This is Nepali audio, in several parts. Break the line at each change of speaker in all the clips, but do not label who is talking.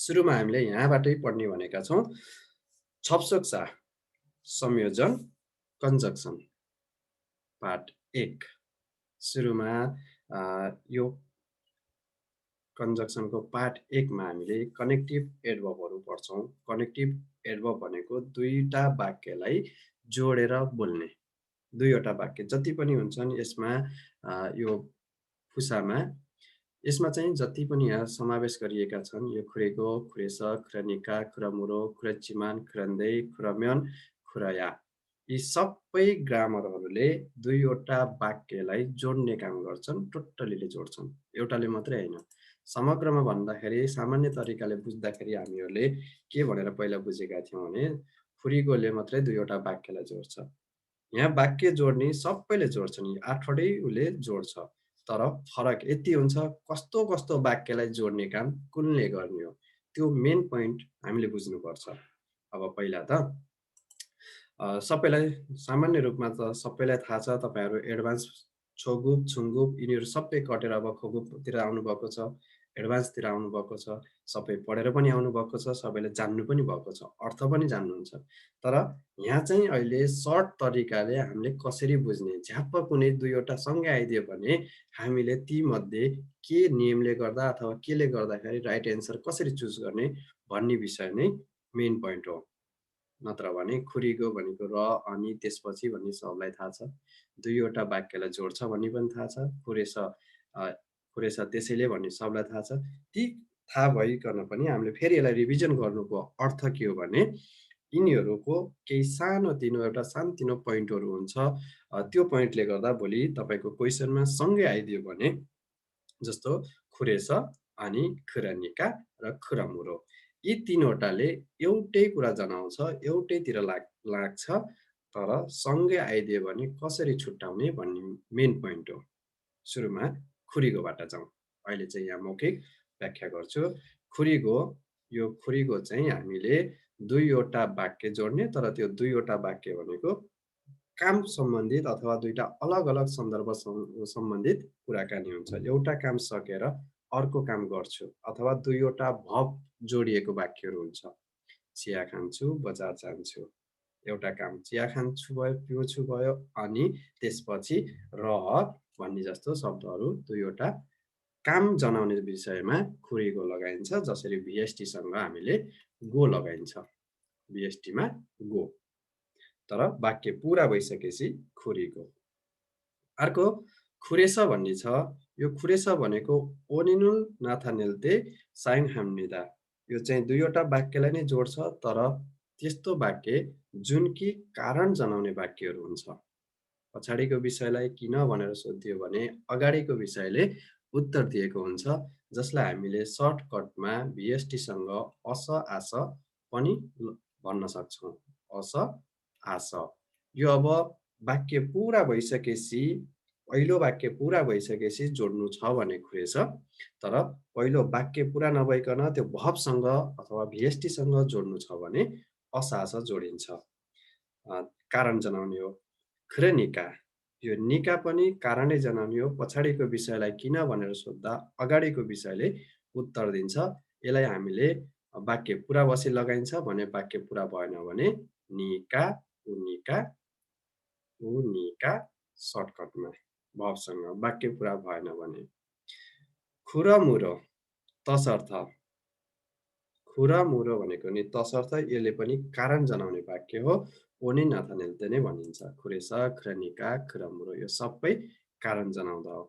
सुरुमा हामीले यहाँबाटै पढ्ने भनेका छौँ। छपसोक्सा संयोजन कन्जक्सन पार्ट 1। सुरुमा यो कन्जक्सनको पार्ट 1 मा हामीले कनेक्टिभ एडभर्बहरू पढ्छौँ। कनेक्टिभ एडभर्ब भनेको दुईटा वाक्यलाई जोडेर बोल्ने। दुईवटा वाक्य जति पनि हुन्छन् यसमा यो फुसामा यसमा चाहिँ जति पनि यहाँ समावेश गरिएका छन् यो खुरेको, खुरेस, खुरनिका, खुरमुरो, खुरचिमान, खुरन्दै, खुरम्यन, खुरया यी सबै ग्रामरहरूले दुईवटा वाक्यलाई जोड्ने काम गर्छन्, टोटलीले जोड्छन्। एउटाले मात्रै हैन। समग्रमा भन्दाखेरि सामान्य तरिकाले बुझ्दाखेरि हामीहरूले के भनेर पहिला बुझेका थियौँ भने खुरीकोले मात्रै दुईवटा वाक्यलाई जोड्छ। यहाँ वाक्य जोड्ने सबैले जोड्छन्, यी 8वटै उसले जोड्छ। तर फरक यति हुन्छ कस्तो कस्तो वाक्यलाई जोड्ने काम कुनले गर्ने हो त्यो मेन पोइन्ट हामीले बुझ्नुपर्छ। अब पहिला त सबैलाई सामान्य रूपमा त सबैलाई थाहा छ, तपाईहरु एडभान्स छोगुप छुङगुप यिनीहरू सबै कटेर अब खोगुपतिर आउनुभएको छ, एडभान्सतिर आउनुभएको छ, सबै पढेर पनि आउनुभएको छ, सबैले जान्नु पनि भएको छ, अर्थ पनि जान्नुहुन्छ। तर यहाँ चाहिँ अहिले सर्ट तरिकाले हामीले कसरी बुझ्ने, झ्याप्प कुनै दुईवटा सँगै आइदियो भने हामीले तीमध्ये के नियमले गर्दा अथवा केले गर्दाखेरि राइट एन्सर कसरी चुज गर्ने भन्ने विषय नै मेन पोइन्ट हो। नत्र भने खुरीगो भनेको र अनि त्यसपछि भन्ने सबलाई थाहा छ। दुईवटा वाक्यलाई जोड्छ भन्ने पनि थाहा छ। खुरेस त्यसैले भन्ने सबलाई थाहा छ। ती थाहा भइकन पनि हामीले फेरि यसलाई रिभिजन गर्नुको अर्थ के हो भने यिनीहरूको केही सानोतिनो एउटा सानोतिनो पोइन्टहरू हुन्छ। त्यो पोइन्टले गर्दा भोलि तपाईको क्वेसनमा सँगै आइदियो भने जस्तो खुरेस अनि खुरनिका र खुरमुरो यी तीनवटाले एउटै कुरा जनाउँछ, एउटैतिर लाग्छ, तर सँगै आइदियो भने कसरी छुट्याउने भन्ने मेन पोइन्ट हो। सुरुमा खुरीगोबाट जाउँ। अहिले चाहिँ यहाँ मौखिक व्याख्या गर्छु। खुरीगो, यो खुरीगो चाहिँ हामीले दुईवटा वाक्य जोड्ने, तर त्यो दुईवटा वाक्य भनेको काम सम्बन्धित अथवा दुईटा अलग-अलग सन्दर्भ सम्बन्धित कुराकानी हुन्छ। एउटा काम सकेर अर्को काम गर्छु अथवा दुईवटा भब जोडिएको वाक्यहरू हुन्छ। चिया खान्छु, बजार जान्छु। एउटा काम चिया खान्छु भयो, पिउँछु भयो अनि त्यसपछि र भन्ने जस्तो शब्दहरू दुईवटा काम जनाउने विषयमा खुरीगो लगाइन्छ। जसरी VST सँग हामीले गो लगाइन्छ। VST मा गो। तर वाक्य पूरा भइसकेपछि खुरीगो। अर्को खुरेस भन्ने छ। यो खुरेस भनेको ओनिनुल नाथानेल्ते साइन हाम्निदा। यो चाहिँ दुईवटा वाक्यलाई नै जोड्छ, तर त्यस्तो वाक्य जुन कि कारण जनाउने वाक्यहरू हुन्छ। पछाडिको विषयलाई किन भनेर सोधियो भने अगाडिको विषयले उत्तर दिएको हुन्छ, जसलाई हामीले सर्टकटमा VST सँग अस आस पनि भन्न सक्छौँ। अस आस। यो अब वाक्य पूरा भइसकेपछि पहिलो वाक्य पूरा भइसकेपछि जोड्नु छ भने खुरेस, तर पहिलो वाक्य पूरा नभइकन त्यो भबसँग अथवा VST सँग जोड्नु छ भने असास जोडिन्छ। कारण जनाउने हो। खुरनिका, यो निका पनि कारणै जनाउने हो। पछाडिको विषयलाई किन भनेर सोध्दा अगाडिको विषयले उत्तर दिन्छ। यसलाई हामीले वाक्य पूरा बसी लगाइन्छ भने वाक्य पूरा भएन भने निका उनिका उनिका सर्टकटमा भबसँग वाक्य पूरा भएन भने। खुरमुरो तसर्थ। खुरमुरो भनेको नि तसर्थ यसले पनि कारण जनाउने वाक्य हो। ओनि नाथानेल्ते नै भनिन्छ। खुरेस, खुरनिका, खुरमुरो यो सबै कारण जनाउँदा हो।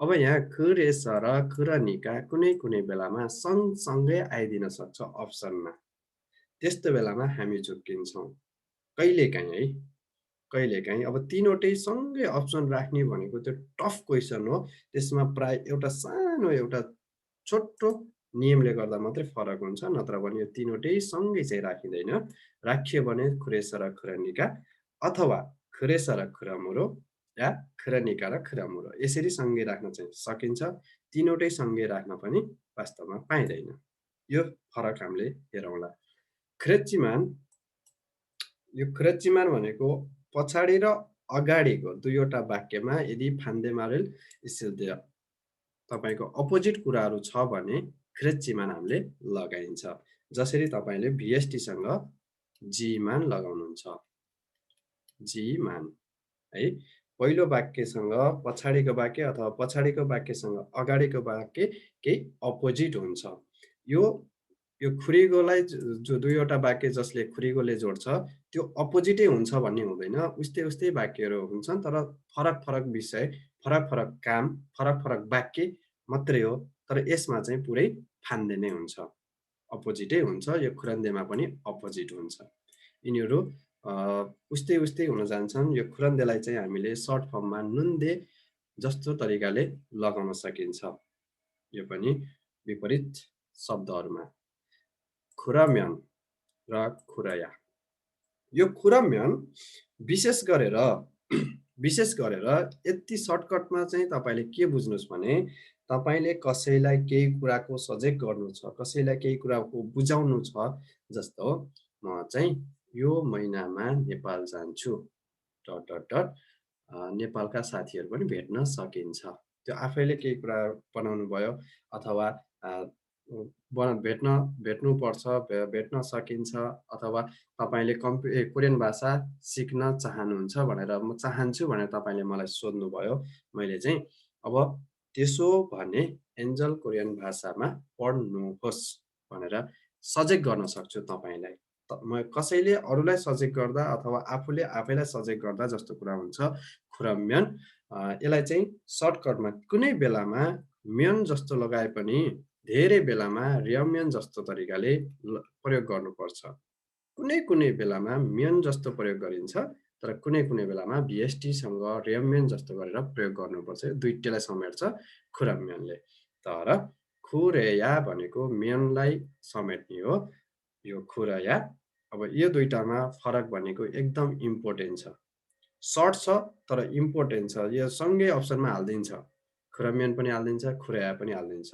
अब यहाँ खुरेस र खुरनिका कुनै कुनै बेलामा सँगसँगै आइदिन सक्छ अप्सनमा। त्यस्तो बेलामा हामी झुक्किन्छौँ। कहिलेकाहीँ है, कहिलेकाहीँ अब तीनवटै सँगै अप्सन राख्ने भनेको त्यो टफ क्वेसन हो। त्यसमा प्राय एउटा सानो एउटा छोटो नियमले गर्दा मात्रै फरक हुन्छ, नत्र भने यो तीनवटै सँगै चाहिँ राखिँदैन। राखियो भने खुरेस र खुरनिका अथवा खुरेस र खुरमुरो या खुरनिका र खुरमुरो यसरी सँगै राख्न चाहिँ सकिन्छ। तीनवटै सँगै राख्न पनि वास्तवमा पाइँदैन। यो फरक हामीले हेरौँला। खुरचिमान, यो खुरचिमान भनेको पछाडि र अगाडिको दुईवटा वाक्यमा यदि फान्दे मारेल स्थिल्य तपाईको अपोजिट कुराहरू छ भने खृच्ची मान हामीले लगाइन्छ। जसरी तपाईँले VST सँग जी मान लगाउनुहुन्छ। जी मान है। पहिलो वाक्यसँग पछाडिको वाक्य अथवा पछाडिको वाक्यसँग अगाडिको वाक्य केही अपोजिट हुन्छ। यो यो खुरीगोलाई जो 2 वटा वाक्य जसले खुरीगोले जोड्छ, त्यो अपोजिटै हुन्छ भन्ने हुँदैन। उस्तै वाक्यहरू हुन्छन् तर फरक-फरक विषय, फरक-फरक काम, फरक-फरक वाक्य मात्रै हो। तर यसमा चाहिँ पुरै फान्ने नै हुन्छ। अपोजिटै हुन्छ। यो खुरन्देमा पनि अपोजिट हुन्छ। यिनीहरू अ, उस्तै हुन जान्छन्। यो खुरन्देलाई चाहिँ हामीले सर्ट फर्ममा नुन्दे जस्तो तरिकाले लगाउन सकिन्छ। यो पनि विपरीत शब्दहरूमा। खुरम्यन र खुरया। यो खुरम्यन विशेष गरेर विशेष गरेर यति सर्टकटमा चाहिँ तपाईँले के बुझ्नुहोस् भने, तपाईँले कसैलाई केही कुराको सजेक गर्नु छ, कसैलाई केही कुराको बुझाउनु छ, जस्तो म चाहिँ यो महिनामा नेपाल जान्छु, डट डट डट नेपालका साथीहरू पनि भेट्न सकिन्छ। त्यो आफैले केही कुरा बनाउनु भयो अथवा अ, भेट्न भेट्नुपर्छ, भेट्न सकिन्छ अथवा तपाईँले कोरियन भाषा सिक्न चाहनुहुन्छ भनेर म चाहन्छु भनेर तपाईँले मलाई सोध्नुभयो। मैले चाहिँ अब त्यसो भने एन्जल कोरियन भाषामा पढ्नुहोस् भनेर सजेक गर्न सक्छु तपाईँलाई। म कसैले अरूलाई सजेक गर्दा अथवा आफूले आफैलाई सजेक गर्दा जस्तो कुरा हुन्छ खुरम्यन। यसलाई चाहिँ सर्टकटमा कुनै बेलामा म्यन जस्तो लगाए पनि धेरै बेलामा र्यम्यन जस्तो तरिकाले प्रयोग गर्नुपर्छ। कुनै बेलामा म्यन जस्तो प्रयोग गरिन्छ, तर कुनै बेलामा VST सँग र्यम्यन जस्तो गरेर प्रयोग गर्नुपर्छ। दुईटैलाई समेट्छ खुरम्यनले। तर खुरेया भनेको म्यनलाई समेट्ने हो। यो खुरया। अब यो दुईटामा फरक भनेको एकदम इम्पोर्टेन्ट छ। सर्ट छ तर इम्पोर्टेन्ट छ। यो सँगै अप्सनमा हालिदिन्छ। खुरम्यन पनि हालिदिन्छ, खुरया पनि हालिदिन्छ।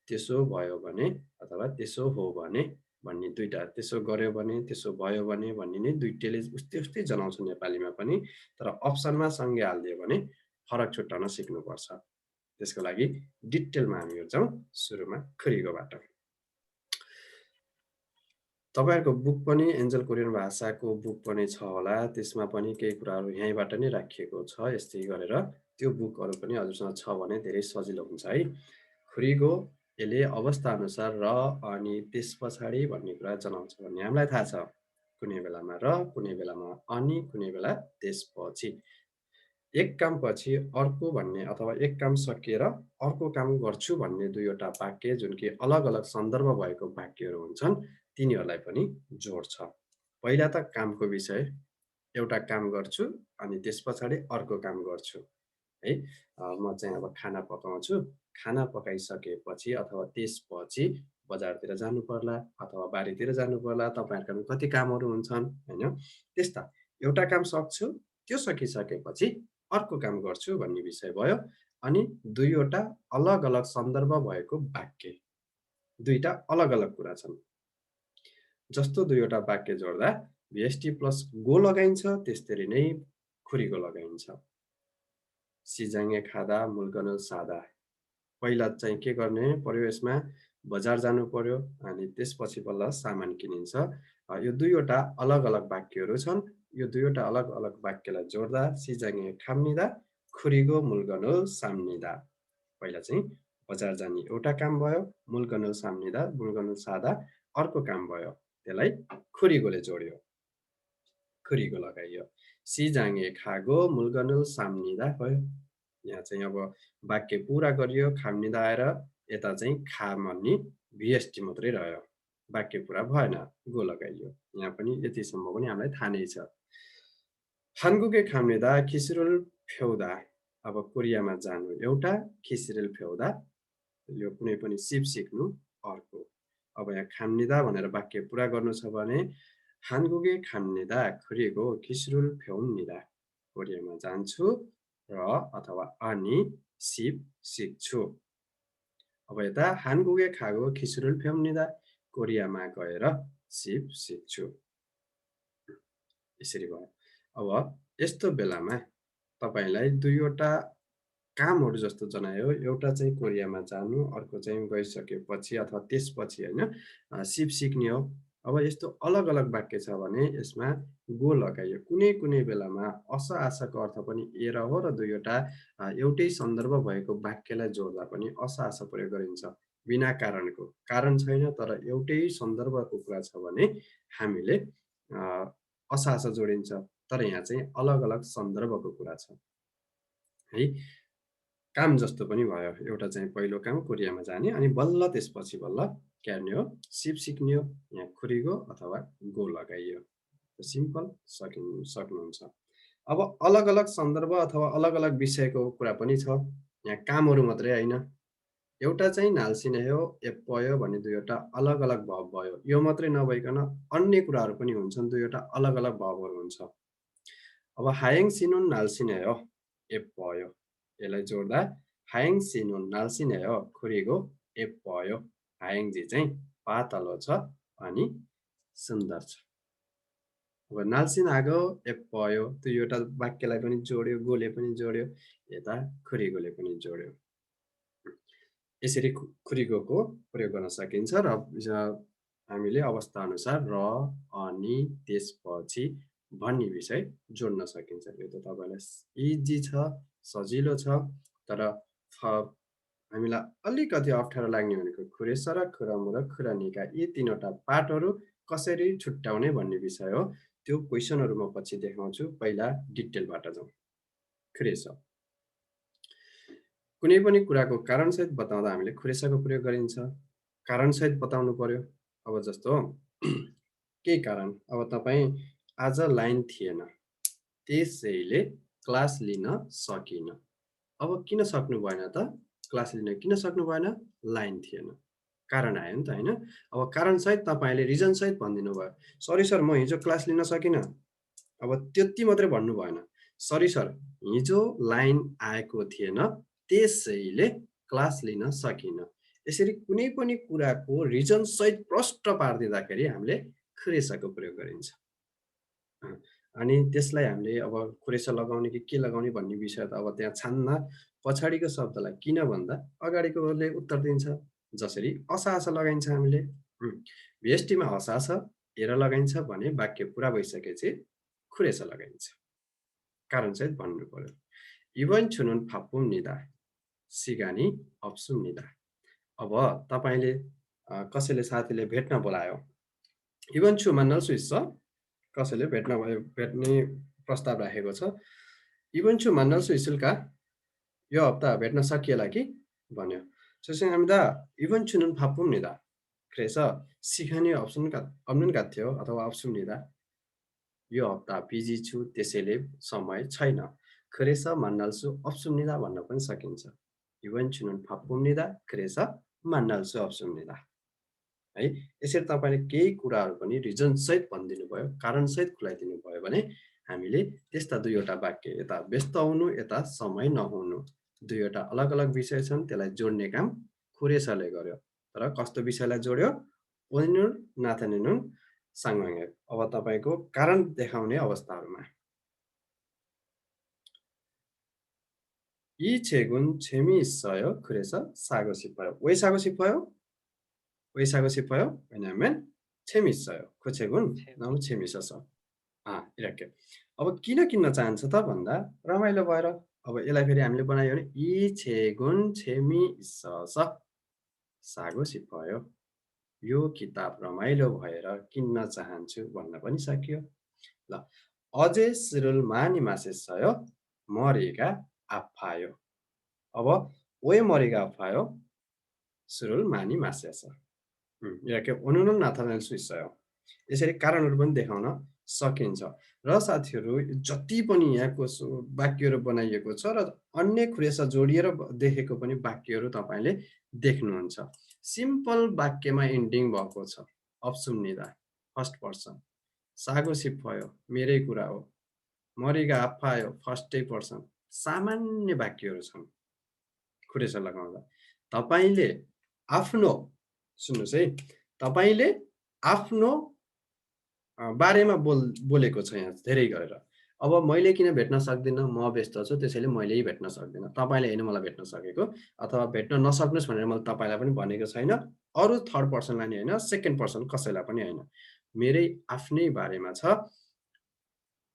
त्यसो भयो भने अथवा त्यसो हो भने भन्ने दुईटा, त्यसो गर्यो भने, त्यसो भयो भने भन्ने नै दुईटैले उस्तै जनाउँछ नेपालीमा पनि। तर अप्सनमा सँगै हालिदियो भने फरक छुट्याउन सिक्नुपर्छ। त्यसको लागि डिटेलमा हामी हेर्छौँ सुरुमा खुरीगोबाट। तपाईँहरूको बुक पनि एन्जल कोरियन भाषाको बुक पनि छ होला। त्यसमा पनि केही कुराहरू यहीँबाट नै राखिएको छ। यस्तै गरेर त्यो बुकहरू पनि हजुरसँग छ भने धेरै सजिलो हुन्छ है। खुरीगो यसले अवस्थाअनुसार र अनि त्यस पछाडि भन्ने कुरा जनाउँछ भन्ने हामीलाई थाहा छ। कुनै बेलामा र, कुनै बेलामा अनि, कुनै बेला त्यसपछि। एक कामपछि अर्को भन्ने अथवा एक काम सकिएर अर्को काम गर्छु भन्ने दुईवटा वाक्य जुन कि अलग-अलग सन्दर्भ भएको वाक्यहरू हुन्छन्, तिनीहरूलाई पनि जोड्छ। पहिला त कामको विषय, एउटा काम गर्छु अनि त्यस पछाडि अर्को काम गर्छु है। म चाहिँ अब खाना पकाउँछु, खाना पकाइसकेपछि अथवा त्यसपछि बजारतिर जानु पर्ला अथवा बारीतिर जानु पर्ला, तपाईँहरूका कति कामहरू हुन्छन् हैन? त्यस्ता एउटा काम सक्छु, त्यो सकिसकेपछि अर्को काम गर्छु भन्ने विषय भयो। अनि दुईवटा अलग-अलग सन्दर्भ भएको वाक्य, दुईटा अलग-अलग कुरा छन्। जस्तो दुईवटा वाक्य जोड्दा VST प्लस गो लगाइन्छ, त्यस्तरी नै खुरीगो लगाइन्छ। सिजाङ्गे खादा मुल्कनो सादा। पहिला चाहिँ के गर्ने पर्यो यसमा, बजार जानु पर्यो अनि त्यसपछि बल्ल सामान किनिन्छ। यो दुईवटा अलग-अलग वाक्यहरू छन्। यो दुईवटा अलग-अलग वाक्यलाई जोड्दा सिजाङ्गे खाम्निदा, खुरीगो मुल्गनो साम्निदा। पहिला चाहिँ बजार जाने एउटा काम भयो, मुल्गनो साम्निदा, मुल्गनो सादा अर्को काम भयो। त्यसलाई खुरीगोले जोड्यो, खुरीगो लगाइयो। सिजाङ्गे खागो मुल्गनो साम्निदा भयो। यहाँ चाहिँ अब वाक्य पुरा गरियो, खाम्निदा आएर यता चाहिँ खामनि VST मात्रै रह्यो। वाक्य पुरा भएन, गो लगाइयो। यहाँ पनि यतिसम्म पनि हामीलाई थाहा नै छ। हानगुके खाम्निदा खिसिरुल फ्यौदा। अब कोरियामा जानु एउटा, खिसिरेल फ्यौदा यो कुनै पनि सिप सिक्नु अर्को। अब यहाँ खाम्निदा भनेर वाक्य पुरा गर्नु छ भने हानगुके खाम्निदा खुरीगो खिसिरुल फ्याउन्निदा। कोरियामा जान्छु र अथवा अनि सिप सिक्छु। अब यता हानगुके खागो खिसिरुल फ्याउन्निदा, कोरियामा गएर सिप सिक्छु। यसरी भयो। अब यस्तो बेलामा तपाईलाई दुईवटा कामहरू जस्तो जनायो। एउटा चाहिँ कोरियामा जानु, अर्को चाहिँ गइसकेपछि अथवा त्यसपछि होइन सिप सिक्ने हो। अब यस्तो अलग-अलग वाक्य छ भने यसमा गो लगाइयो। कुनै-कुनै बेलामा अस आशाको अर्थ पनि एर हो र दुईवटा एउटै सन्दर्भ भएको वाक्यलाई जोड्दा पनि अस आशा प्रयोग गरिन्छ। बिना कारणको। कारण छैन तर एउटै सन्दर्भको कुरा छ भने हामीले अ, अस आशा जोडिन्छ। तर यहाँ चाहिँ अलग-अलग सन्दर्भको कुरा छ है। काम जस्तो पनि भयो। एउटा चाहिँ पहिलो काम कोरियामा जाने अनि बल्ल त्यसपछि बल्ल के गर्ने हो सिप सिक्ने हो। यहाँ खुरिगो अथवा गो लगाइयो। सिम्पल सक्नुहुन्छ। अब अलग-अलग सन्दर्भ अथवा अलग-अलग विषयको कुरा पनि छ। यहाँ कामहरू मात्रै होइन। एउटा चाहिँ नाल्सिने हो, एप्पयो भन्ने दुईवटा अलग-अलग भर्ब भयो। यो मात्रै नभइकन अन्य कुराहरू पनि हुन्छन्, दुईवटा अलग-अलग भर्बहरू हुन्छ। अब हायङ सिनुन नाल्सिने हो, एप्पयो। यसलाई जोड्दा हायङ सिनुन नाल्सिने हो, खुरिगो एप्पयो। हायङजी चाहिँ पातलो छ अनि सुन्दर छ। अब नाल्सिन आगो एप्पयो दुईवटा वाक्यलाई पनि जोड्यो, गोले पनि जोड्यो, यता खुरिगोले पनि जोड्यो। यसरी खुरिगोको प्रयोग गर्न सकिन्छ र हामीले अवस्थाअनुसार र, अनि, त्यसपछि भन्ने विषय जोड्न सकिन्छ। यो त तपाईँलाई इजी छ, सजिलो छ। तर हामीलाई अलिकति अप्ठ्यारो लाग्ने भनेको खुरेसा र खुरमुरा खुरानिका यी तीनवटा पार्टहरू कसरी छुट्याउने भन्ने विषय हो। त्यो क्वेसनहरू म पछि देखाउँछु। पहिला डिटेलबाट जाउँ। खुरेसा कुनै पनि कुराको कारणसहित बताउँदा हामीले खुरेसाको प्रयोग गरिन्छ। कारणसहित बताउनु पर्यो। अब जस्तो केही कारण, अब तपाईँ आज लाइन थिएन, त्यसैले क्लास लिन सकिन। अब किन सक्नु भएन त? क्लास लिन किन सक्नु भएन? लाइन थिएन। कारण आयो नि त होइन? अब कारणसहित तपाईँले रिजनसहित भनिदिनु भयो। सरी सर म हिजो क्लास लिन सकिनँ। अब त्यति मात्रै भन्नु भएन। सरी सर हिजो लाइन आएको थिएन, त्यसैले क्लास लिन सकिनँ। यसरी कुनै पनि कुराको रिजनसहित प्रष्ट पारिदिँदाखेरि हामीले खुरेसाको प्रयोग गरिन्छ। अनि त्यसलाई हामीले अब खुरेसा लगाउने कि के लगाउने भन्ने विषय त अब त्यहाँ छान्न। पछाडिको शब्दलाई किन भन्दा अगाडिकोले उत्तर दिन्छ। जसरी असास लगाइन्छ हामीले। भेष्टीमा असास हेर लगाइन्छ भने वाक्य पुरा भइसकेपछि खुरेसा लगाइन्छ। कारणसहित भन्नु पर्यो। इभन छुनुन फाप्पुम्निदा सिगानी अप्सुम्निदा। अब तपाईँले कसैले साथीले भेट्न बोलायो। इभन छु मान्नल सुइस कसैले भेट्ने प्रस्ताव राखेको छ। इभन छु मान्नल सुइसुल्का यो हप्ता भेट्न सकिएला कि भन्यो। हामीले इभन छुनुन फाप्पुम्निदा क्रेस सिखाने अप्नुन थियो अथवा अप्सुम्निदा यो हप्ता बिजी छु त्यसैले समय छैन। क्रेस मान्नल्सु अप्सुम्निदा भन्न पनि सकिन्छ। इभन छुनुन फाप्पुम्निदा क्रेस मान्नल्सु अप्सुम्निदा है। यसरी तपाईँले केही कुराहरू पनि रिजनसहित भनिदिनु भयो, कारणसहित खुलाइदिनु भयो भने हामीले त्यस्ता दुईवटा वाक्य यता व्यस्त हुनु, यता समय नहुनु, दुईवटा अलग अलग विषय छन्, त्यसलाई जोड्ने काम खुरेसाले गर्यो। तर कस्तो विषयलाई जोड्यो? ओनिनुन नाथानिनुन साङमाङे। अब तपाईँको कारण देखाउने अवस्थाहरूमा 이 책은 재미있어요. 그래서 사고 싶어요. 왜 사고 싶어요? 왜 사고 싶어요? 왜냐하면 재밌어요. 그 책은 너무 재밌어서. 이렇게. अब किन किन्न चाहन्छ त भन्दा रमाइलो भएर। अब यसलाई फेरि हामीले बनायो भने 이 책은 재미있어서 사고 싶어요. यो किताब रमाइलो भएर किन्न चाहन्छु भन्न पनि सकियो। ल 어제 술을 많이 마셨어요. 머리가 아파요. अब 왜 머리가 아파요? 술을 많이 마셔서. 이렇게 오늘은 나타낼 수 있어요. यसरी कारणहरू पनि देखाउन सकिन्छ। र साथीहरू जति पनि यहाँको वाक्यहरू बनाइएको छ र अन्य खुरेसा जोडिएर देखेको पनि वाक्यहरू तपाईँले देख्नुहुन्छ। सिम्पल वाक्यमा एन्डिङ भएको छ। अप्सुम्निदा फर्स्ट पर्सन, सागो सिप्पयो मेरै कुरा हो, मरिगा आफायो फर्स्टै पर्सन, सामान्य वाक्यहरू छन् खुरेसा लगाउँदा। तपाईँले आफ्नो सुन्नुहोस् है, तपाईँले आफ्नो बारेमा बोलेको छ यहाँ धेरै गरेर। अब मैले किन भेट्न सक्दिनँ? म व्यस्त छु त्यसैले मैले भेट्न सक्दिनँ। तपाईँले होइन मलाई भेट्न सकेको अथवा भेट्न नसक्नुहोस् भनेर मैले तपाईँलाई पनि भनेको छैन। अरू थर्ड पर्सनलाई नि होइन, सेकेन्ड पर्सन कसैलाई पनि होइन। मेरै आफ्नै बारेमा छ।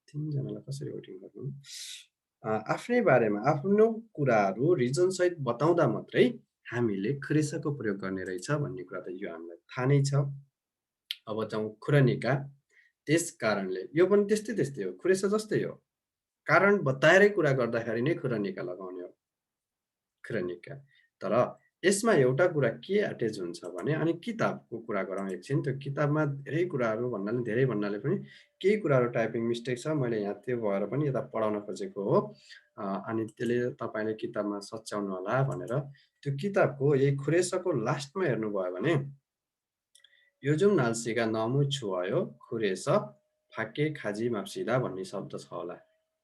3 जनालाई कसरी भोटिङ गर्नु? आफ्नै बारेमा आफ्नो कुराहरू रिजनसहित बताउँदा मात्रै हामीले खुरेसाको प्रयोग गर्ने रहेछ भन्ने कुरा त यो हामीलाई थाहा नै छ। अब जाउँ खुरनिका। त्यस कारणले यो पनि त्यस्तै हो, खुरेसा जस्तै हो। कारण बताएरै कुरा गर्दाखेरि नै खुरनिका लगाउने हो, खुरनिका। तर यसमा एउटा कुरा के एटेच हुन्छ भने अनि किताबको कुरा गरौँ एकछिन। त्यो किताबमा धेरै भन्नाले पनि केही कुराहरू टाइपिङ मिस्टेक छ। मैले यहाँ त्यो भएर पनि यता पढाउन खोजेको हो। अनि त्यसले तपाईँले किताबमा सच्याउनु होला भनेर। त्यो किताबको यही खुरेसाको लास्टमा हेर्नुभयो भने 요즘 날씨가 너무 추워요. 그래서 밖에 가지 맙시다 भन्ने शब्द छ होला।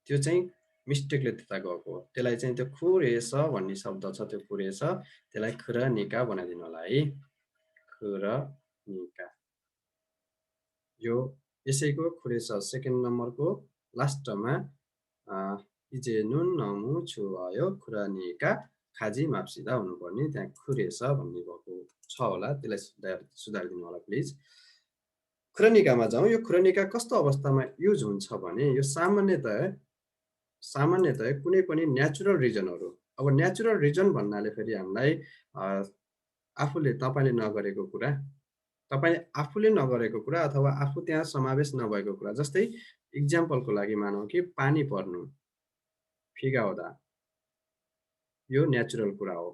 त्यो चाहिँ मिस्टेकले त्यता गएको हो। त्यसलाई चाहिँ त्यो खुरेस भन्ने शब्द छ त्यो खुरेस त्यसलाई खुरनिका बनाइदिनु होला है। खुरनिका। यो यसैको खुरेस सेकेन्ड नम्बरको लास्टमा इजे नुन नमु 추워요. 그러니까 가지 맙시다 हुनुपर्ने त्यहाँ खुरेस भन्ने भएको छ होला। त्यसलाई सुधारिदिनु होला प्लिज। खुरनिकामा जाउँ। यो खुरनिका कस्तो अवस्थामा युज हुन्छ भने यो सामान्यतया कुनै पनि नेचुरल रिजनहरू। अब नेचुरल रिजन भन्नाले फेरि हामीलाई तपाईँले नगरेको कुरा, तपाईँ आफूले नगरेको कुरा अथवा आफू त्यहाँ समावेश नभएको कुरा। जस्तै इक्जाम्पलको लागि मानौँ कि पानी पर्नु, फिगा हुँदा, यो नेचुरल कुरा हो।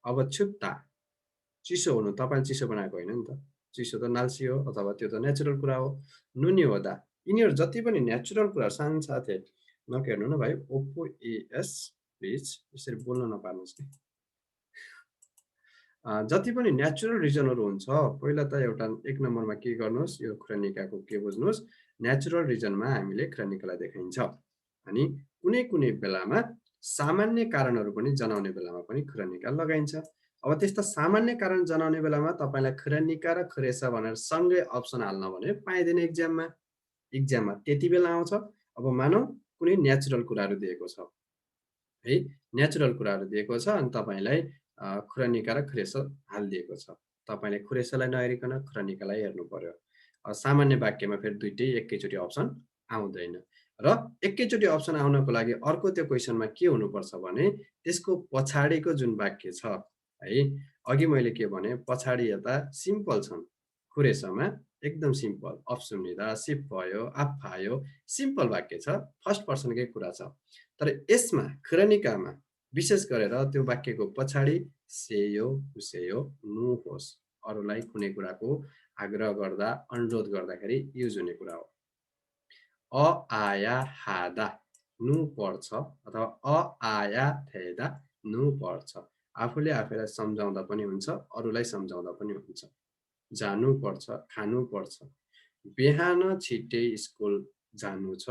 अब छुट्टा, चिसो हुनु, तपाईँले चिसो बनाएको होइन नि त। चिसो त नाल्सी हो अथवा त्यो त नेचुरल कुरा हो। नुनी हुँदा, यिनीहरू जति पनि नेचुरल कुरा साथै नकेर्नु न भाइ। ओप्पो एएस प्लिज यसरी बोल्न नपार्नुहोस् कि। जति पनि नेचुरल रिजनहरू हुन्छ, पहिला त एउटा 1 नम्बरमा के गर्नुहोस्, यो खुरनिकाको के बुझ्नुहोस्, नेचुरल रिजनमा हामीले खुरनिकालाई देखाइन्छ। अनि कुनै बेलामा सामान्य कारणहरू पनि जनाउने बेलामा पनि खुरनिका लगाइन्छ। अब त्यस्ता सामान्य कारण जनाउने बेलामा तपाईँलाई खुरनिका र खुरेसा भनेर सँगै अप्सन हाल्न भने पाइँदैन इक्जाममा। इक्जाममा त्यति बेला आउँछ। अब मानौँ कुनै नेचुरल कुराहरू दिएको छ है, नेचुरल कुराहरू दिएको छ अनि तपाईँलाई खुरनिका र खुरेसा हालिदिएको छ। तपाईँले खुरेसालाई नहेरिकन खुरनिकालाई हेर्नु पर्यो। सामान्य वाक्यमा फेरि दुइटै एकैचोटि अप्सन आउँदैन। र एकैचोटि अप्सन आउनको लागि अर्को त्यो क्वेसनमा के हुनुपर्छ भने त्यसको पछाडिको जुन वाक्य छ है, अघि मैले के भने पछाडि यता सिम्पल छन्। खुरेसामा एकदम सिम्पल, अफ्सुनिदा, सिप भयो, आफायो, सिम्पल वाक्य छ, फर्स्ट पर्सनकै कुरा छ। तर यसमा खुरनिकामा विशेष गरेर त्यो वाक्यको पछाडि सेयो, उसेयो, नु होस्। अरूलाई कुनै कुराको आग्रह गर्दा, अनुरोध गर्दाखेरि युज हुने कुरा हो। अ आया हादा नु पर्छ अथवा अ आया थेदा नु पर्छ। आफूले आफैलाई सम्झाउँदा पनि हुन्छ, अरूलाई सम्झाउँदा पनि हुन्छ। जानु पर्छ, खानु पर्छ। बिहान छिटै स्कुल जानु छ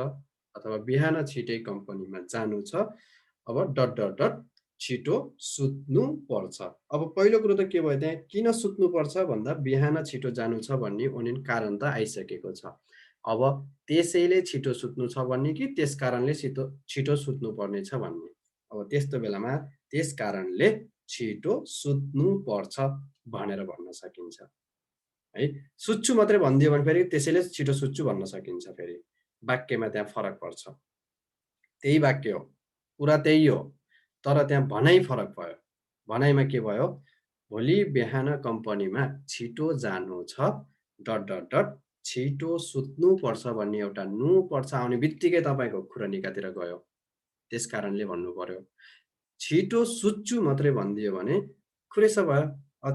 अथवा बिहान छिटै कम्पनीमा जानु छ। अब डट डट डट छिटो सुत्नु पर्छ। अब पहिलो कुरो त के भयो त्यहाँ, किन सुत्नु पर्छ भन्दा बिहान छिटो जानु छ भन्ने ओनिन कारण त आइसकेको छ। अब त्यसैले छिटो सुत्नु छ भन्ने कि त्यस कारणले छिटो सुत्नु पर्ने छ भन्ने। अब त्यस्तो बेलामा त्यस कारणले छिटो सुत्नु पर्छ भनेर भन्न सकिन्छ है। सुत्छु मात्रै भनिदियो भने फेरि त्यसैले छिटो सुत्छु भन्न सकिन्छ। फेरि वाक्यमा त्यहाँ फरक पर्छ। त्यही वाक्य हो, कुरा त्यही हो, तर त्यहाँ भनाइ फरक भयो। भनाइमा के भयो, भोलि बिहान कम्पनीमा छिटो जानु छ डट डट डट छिटो सुत्नु पर्छ भन्ने एउटा नु पर्छ आउने बित्तिकै तपाईँको खुरनिकातिर गयो। त्यस कारणले भन्नु पर्यो। छिटो सुत्छु मात्रै भनिदियो भने खुरेसा भयो।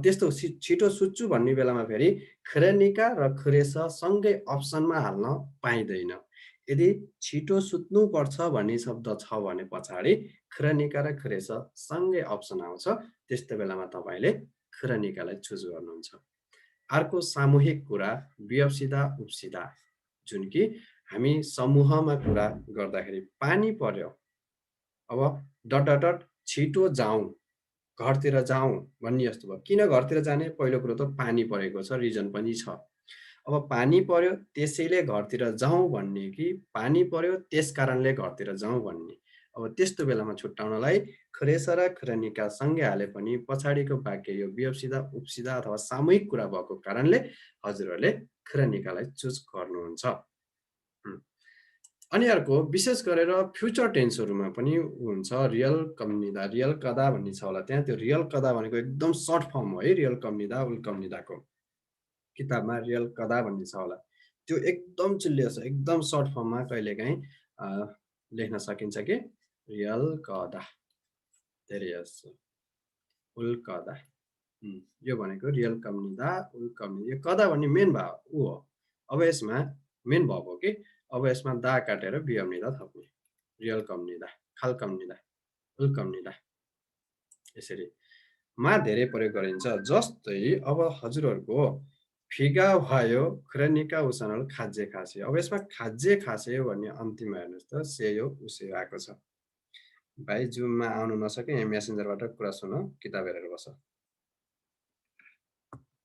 त्यस्तो छिटो सुत्छु भन्ने बेलामा फेरि खुरनिका र खुरेसा सँगै अप्सनमा हाल्न पाइँदैन। यदि छिटो सुत्नु पर्छ भन्ने शब्द छ भने पछाडि खुरनिका र खुरेसा सँगै अप्सन आउँछ। त्यस्तो बेलामा तपाईँले खुरनिकालाई चुज गर्नुहुन्छ। अर्को सामूहिक कुरा व्यवसिदा उपसिदा, जुन कि हामी समूहमा कुरा गर्दाखेरि पानी पर्यो। अब डट डट डट छिटो जाउँ, घरतिर जाउँ भन्ने जस्तो भयो। किन घरतिर जाने? पहिलो कुरो त पानी परेको छ, रिजन पनि छ। अब पानी पर्यो त्यसैले घरतिर जाउँ भन्ने कि पानी पर्यो त्यस कारणले घरतिर जाउँ भन्ने। अब त्यस्तो बेलामा छुट्याउनलाई खरेस र खरनिका सँगै हाले पनि पछाडिको वाक्य यो विवक्षिता, उपसिदा अथवा सामूहिक कुरा भएको कारणले हजुरहरूले खरनिकालाई चुज गर्नुहुन्छ। हुँ। अनि अर्को विशेष गरेर फ्युचर टेन्सहरूमा पनि हुन्छ रियल कम्निदा, रियल कदा भन्ने छ होला त्यहाँ। त्यो रियल कदा भनेको एकदम सर्ट फर्म हो है रियल कम्निदा, उल कम्निदाको। किताबमा रियल कदा भन्ने छ होला। त्यो एकदम चिल्लियो छ, एकदम सर्ट फर्ममा कहिलेकाहीँ अ, लेख्न सकिन्छ कि रियल कदा, धेरै जसो, उल कदा। यो भनेको रियल कम्निदा, उल कम्निदा। यो कदा भन्ने मेन भाव ऊ हो। अब यसमा मेन भर्ब हो कि अब यसमा दा काटेर वियम्निदा थप्ने। रियल कम्निदा, खाल कम्निदा, उल कम्निदा यसरी मा धेरै प्रयोग गरिन्छ। जस्तै अब हजुरहरूको फिगा वायो खरनिका उसानल खाज्जे खासे। अब यसमा खाज्जे खासे भन्ने अन्तिममा हेर्नुहोस् त सेयो उसेयो आएको छ। भाइ जुममा आउनु नसके यहाँ मेसेन्जरबाट कुरा सुन, किताब हेरेर बस।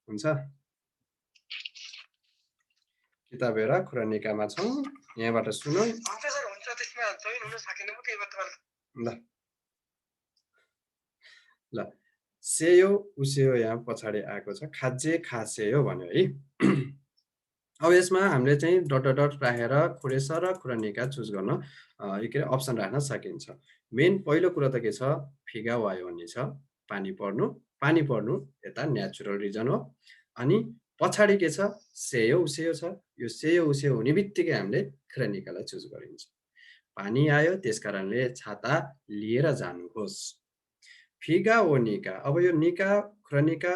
हुन्छ? किताब हेर खरनिकामा छौँ, यहाँबाट सुन। ल सेयो उसेयो यहाँ पछाडि आएको छ, खाज्जे खासेयो भन्यो है। अब यसमा हामीले चाहिँ डट डट डट राखेर खुरेस र खुरनिका चुज गर्न के अरे अप्सन राख्न सकिन्छ। मेन पहिलो कुरा त के छ फिगा वायो भन्ने छ, पानी पर्नु। पानी पर्नु यता नेचुरल रिजन हो। अनि पछाडि के छ सेयो उसेयो छ। यो सेयो उसेयो हुने बित्तिकै हामीले खुरनिकालाई चुज गरिन्छ। पानी आयो त्यस कारणले छाता लिएर जानुहोस्। फिगा ओ निका। अब यो निका खुरनिका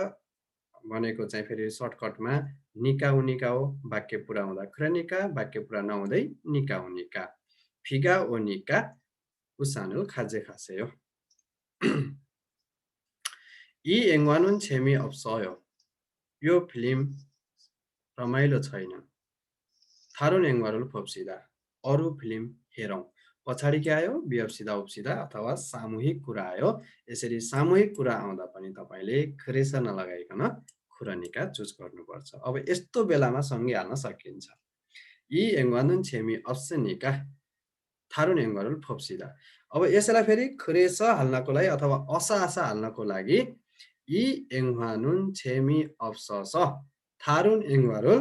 भनेको चाहिँ फेरि सर्टकटमा निका उनिका हो। वाक्य पुरा हुँदा खरनिका, वाक्य पुरा नहुँदै निका उनिका। फिगा ओ निका उसानो खाजे खासेयो। यी एङ्वानुन छेमी अप्सयो। यो फिल्म रमाइलो छैन। थारुन एङ्वारुल फोप्सिदा। अरू फिल्म हेरौँ। पछाडि के आयो विवक्षिता उपसिदा अथवा सामूहिक कुरा आयो। यसरी सामूहिक कुरा आउँदा पनि तपाईँले खरेस नलगाइकन खुरनिका चुज गर्नुपर्छ। अब यस्तो बेलामा सँगै हाल्न सकिन्छ। यी एङ्वानुन छेमी अप्सनिका थारुन एङ्वारुल फोप्सिदा। अब यसलाई फेरि खरेस हाल्नको लागि अथवा असाआसा हाल्नको लागि यी एङ्वानुन छेमी अप्सस थारुन एङ्वारुल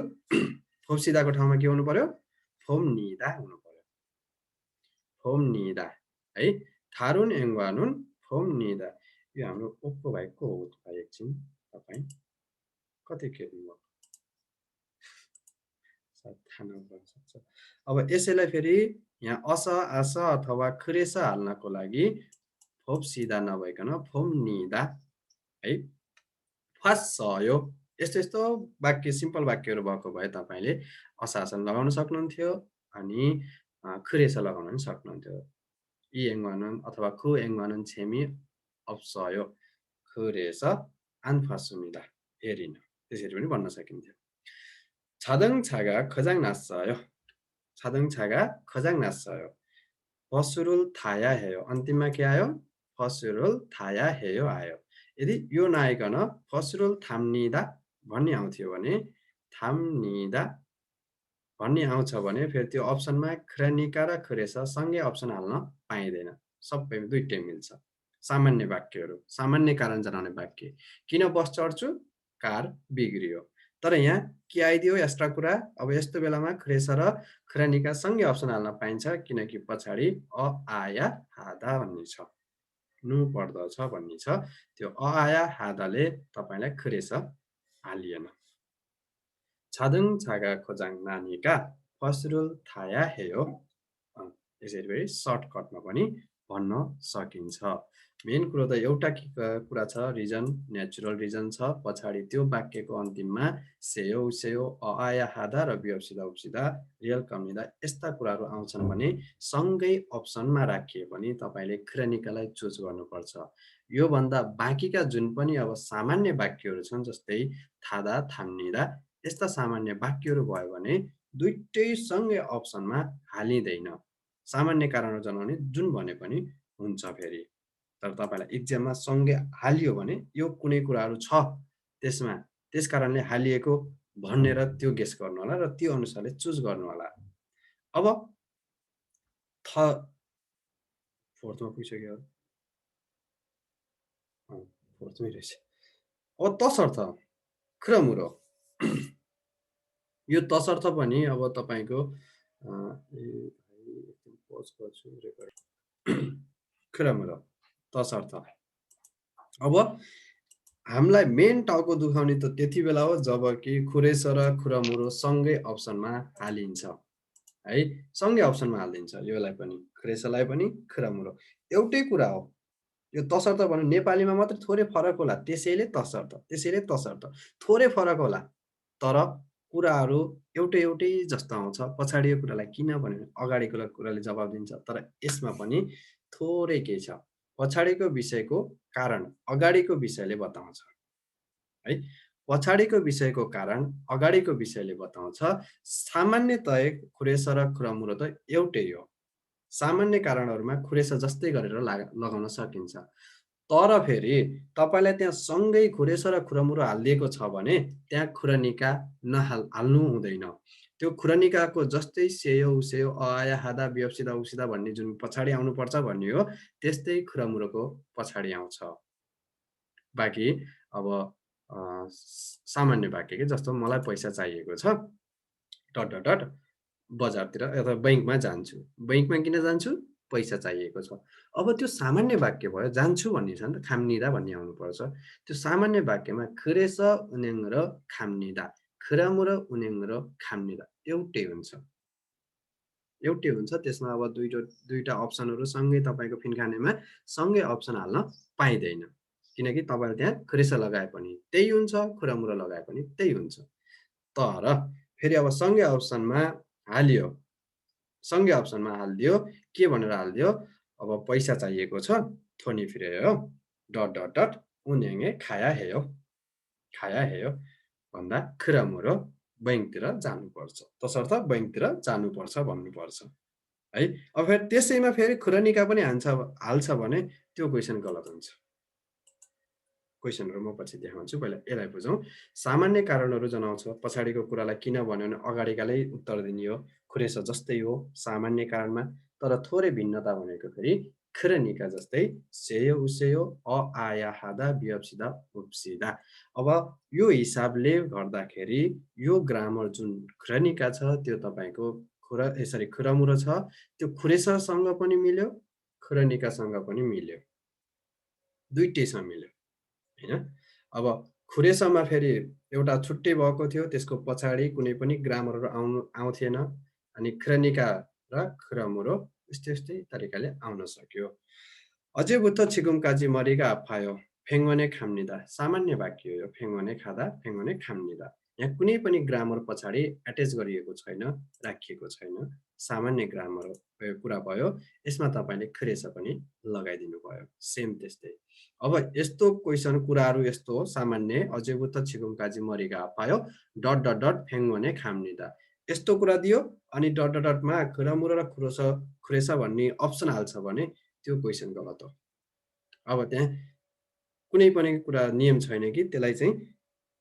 फोप्सिदाको ठाउँमा के हुनु पर्यो फोम्निदा हुनु पर्यो। फोम्निदा है। थारुन एङ्वानुन फोम्निदा। यो हाम्रो ओप्पो भाइ को हो भाइ एकछिन तपाईँ कति खेल्नुभयो सायद थाहा नहुन सक्छ। अब यसैलाई फेरि यहाँ अस आस अथवा खरेस हाल्नको लागि फोप्सिदा नभइकन फोम्निदा है। फास्सयो यस्तो यस्तो वाक्य सिम्पल वाक्यहरू भएको भए तपाईँले असासन लगाउन सक्नुहुन्थ्यो अनि खरेस लगाउन पनि सक्नुहुन्थ्यो। यी एङ्वानुन अथवा खु एङ्वानुन छेमी अप्सयो खरेस आन्फासुमिदा हेरिन त्यसरी पनि भन्न सकिन्थ्यो। छादङ छागा खजाङ नास्सयो। छादङ छागा खजाङ नास्सयो। फसुरुल थाया हेयो। अन्तिममा के आयो फसुरुल थाया हेयो आयो। यदि यो नआइकन फसुरुल थाम्निदा भन्ने आउँथ्यो भने थाम्निदा भन्ने आउँछ भने फेरि त्यो अप्सनमा खरनिका र खरेस सँगै अप्सन हाल्न पाइँदैन। सबै दुईटै मिल्छ। सामान्य वाक्यहरू, सामान्य कारण जनाउने वाक्य। किन बस चढ्छु कार बिग्रियो। तर यहाँ के आइदियो एक्स्ट्रा कुरा। अब यस्तो बेलामा खरेस र खरनिका सँगै अप्सन हाल्न पाइन्छ किनकि पछाडि अ आया हादा भन्ने छ, नु पर्दछ भन्ने छ। त्यो अ आया हादाले तपाईँलाई खरेस हालिएन। छादङ छागा खोजाङ नानीका फसरुल थाया हेयो। यसरी फेरि सर्टकटमा पनि भन्न सकिन्छ। मेन कुरो त एउटा कुरा छ रिजन, नेचुरल रिजन छ। पछाडि त्यो वाक्यको अन्तिममा सेयो उसेयो अ आया हादा र विवक्षिता उपसिदा रियल कम्निदा यस्ता कुराहरू आउँछन् भने सँगै अप्सनमा राखिए पनि तपाईँले खरनिकालाई चुज गर्नुपर्छ। योभन्दा बाँकीका जुन पनि अब सामान्य वाक्यहरू छन् जस्तै थादा थाम्निदा यस्ता सामान्य वाक्यहरू भयो भने दुईटै सँगै अप्सनमा हालिँदैन। सामान्य कारणहरू जनाउने जुन भने पनि हुन्छ फेरि। तर तपाईँलाई इक्जाममा सँगै हालियो भने यो कुनै कुराहरू छ त्यसमा त्यस कारणले हालिएको भनेर त्यो गेस गर्नु होला र त्यो अनुसारले चुज गर्नु होला। अब थ फोर्थमा पुगिसक्यो। फोर्थमै रहेछ। अब तसर्थ क्रमुरो यो तसर्थ पनि अब तपाईँको पज गर्छु रेकर्ड। क्रमुरो तसर्थ अब हामीलाई मेन टाउको दुखाउने त त्यति बेला हो जब कि खुरेस र खुरमुरो सँगै अप्सनमा हालिन्छ है, सँगै अप्सनमा हालिदिन्छ। योलाई पनि खुरेसलाई पनि खुरमुरो एउटै कुरा हो। यो तसर्थ भन्नु नेपालीमा मात्रै थोरै फरक होला, त्यसैले तसर्थ, त्यसैले तसर्थ थोरै फरक होला, तर कुराहरू एउटै एउटै जस्तो आउँछ। पछाडिको कुरालाई किन भन्यो अगाडिको कुराले जवाब दिन्छ, तर यसमा पनि थोरै केही छ। पछाडिको विषयको कारण अगाडिको विषयले बताउँछ है। पछाडिको विषयको कारण अगाडिको विषयले बताउँछ। सामान्यतया खुरेस र खुरमुरो त एउटै हो। सामान्य कारणहरूमा खुरेस जस्तै गरेर लगाउन सकिन्छ। तर फेरि तपाईँलाई त्यहाँ सँगै खुरेस र खुरमुरो हालिदिएको छ भने त्यहाँ खुरनिका हाल्नु हुँदैन। त्यो खुरनिकाको जस्तै सेयो उसेयो अया हादा बियप्सिदा उसिदा भन्ने जुन पछाडि आउनुपर्छ भन्ने हो, त्यस्तै खुरमुरोको पछाडि आउँछ। बाँकी अब सामान्य वाक्य के जस्तो मलाई पैसा चाहिएको छ डट डट डट बजारतिर अथवा बैङ्कमा जान्छु। बैङ्कमा किन जान्छु? पैसा चाहिएको छ। अब त्यो सामान्य वाक्य भयो। जान्छु भन्ने छ नि त, खाम्निदा भन्ने आउनुपर्छ। त्यो सामान्य वाक्यमा खुरेस उन्याङ र खाम्निदा, खुरामुर उन्याङ र खाम्निदा एउटै हुन्छ। एउटै हुन्छ। त्यसमा अब दुईटा अप्सनहरू सँगै तपाईँको फिनखानेमा सँगै अप्सन हाल्न पाइँदैन। किनकि तपाईँले त्यहाँ खुरेस लगाए पनि त्यही हुन्छ, खुरामुर लगाए पनि त्यही हुन्छ। तर फेरि अब सँगै अप्सनमा हालियो, सँगै अप्सनमा हालिदियो, के भनेर हालिदियो? अब पैसा चाहिएको छ, थोनी फिरे हो डट डट डट उन्याङे खाया हेयो, खाया हेयो भन्दा खुरामुरो बैङ्कतिर जानुपर्छ, तसर्थ बैङ्कतिर जानुपर्छ भन्नुपर्छ है। अब फेरि त्यसैमा फेरि खुरनिका पनि हाल्छ भने त्यो क्वेसन गलत हुन्छ। क्वेसनहरू म पछि देखाउँछु, पहिला यसलाई बुझौँ। सामान्य कारणहरू जनाउँछ। पछाडिको कुरालाई किन भन्यो भने अगाडिकालाई उत्तर दिने हो। खुरेस जस्तै हो सामान्य कारणमा, तर थोरै भिन्नता भनेको फेरि खुरनिका जस्तै सेयो उसेयो अ आया हादा बियप्सिदा उप्सिदा। अब यो हिसाबले गर्दाखेरि यो ग्रामर जुन खुरनिका छ त्यो तपाईँको खुरमुरो छ, त्यो खुरेससँग पनि मिल्यो, खुरनिकासँग पनि मिल्यो, दुइटैसँग मिल्यो हैन। अब खुरेसमा फेरि एउटा छुट्टै भएको थियो, त्यसको पछाडि कुनै पनि ग्रामरहरू आउँथेन। अनि खुरनिका र खुरमुरो यस्तै तरिकाले आउन सक्यो। अझै बुत्थ छिगुम काजी मरिगा आफायो फेङ्गने खाम्निदा सामान्य वाक्य हो। फेङ्गने खाँदा फेङ्गने खाम्निदा, यहाँ कुनै पनि ग्रामर पछाडि एट्याच गरिएको छैन, राखिएको छैन। सामान्य ग्रामर कुरा भयो। यसमा तपाईँले खुरेस पनि लगाइदिनु भयो, सेम त्यस्तै। अब यस्तो क्वेसन कुराहरू यस्तो हो सामान्य। अझै बुत्थ छिगुम काजी मरिगा आफायो डट डट डट फेङ्गने खाम्निदा, यस्तो कुरा दियो अनि डट डट डटमा खुरमुरो र खुरेस भन्ने अप्सन हाल्छ भने त्यो क्वेसन गलत हो। अब त्यहाँ कुनै पनि कुरा नियम छैन कि त्यसलाई चाहिँ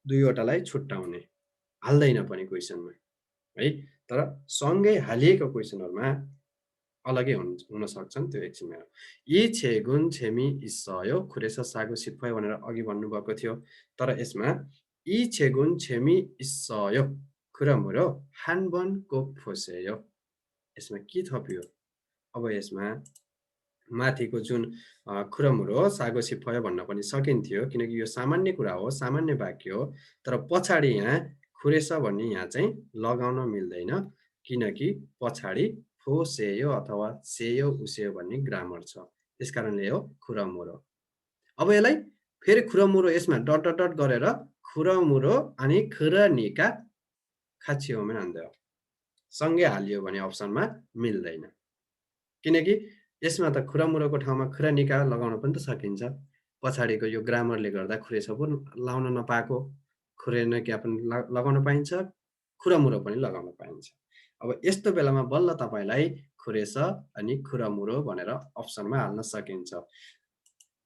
दुईवटालाई छुट्याउने, हाल्दैन पनि क्वेसनमा है। तर सँगै हालिएको क्वेसनहरूमा अलग्गै हुन सक्छन्, त्यो एकछिनमा। यी छेगुन छेमी इस्सयो खुरेस सागु सिप्फयो भनेर अघि भन्नुभएको थियो। तर यसमा यी छेगुन छेमी इस्सयो खुरमुरो हानबनको फोसेयो, यसमा के थपियो? अब यसमा माथिको जुन खुरमुरो सागो सिप्फयो भन्न पनि सकिन्थ्यो, किनकि यो सामान्य कुरा हो, सामान्य वाक्य हो। तर पछाडि यहाँ खुरेस भन्ने यहाँ चाहिँ लगाउन मिल्दैन, किनकि पछाडि फोसेयो अथवा सेयो उसेयो भन्ने ग्रामर छ। त्यसकारणले हो खुरमुरो। अब यसलाई फेरि खुरमुरो यसमा डट डट डट गरेर खुरमुरो अनि खुरनिका खाछियोमेन हान्दियो, सँगै हालियो भने अप्सनमा मिल्दैन। किनकि यसमा त खुरमुरोको ठाउँमा खुरनिका लगाउन पनि त सकिन्छ। पछाडिको यो ग्रामरले गर्दा खुरेस पो लाउन नपाएको, खुरनिका पनि लगाउन पाइन्छ, खुरमुरो पनि लगाउन पाइन्छ। अब यस्तो बेलामा बल्ल तपाईँलाई खुरेस अनि खुरमुरो भनेर अप्सनमा हाल्न सकिन्छ।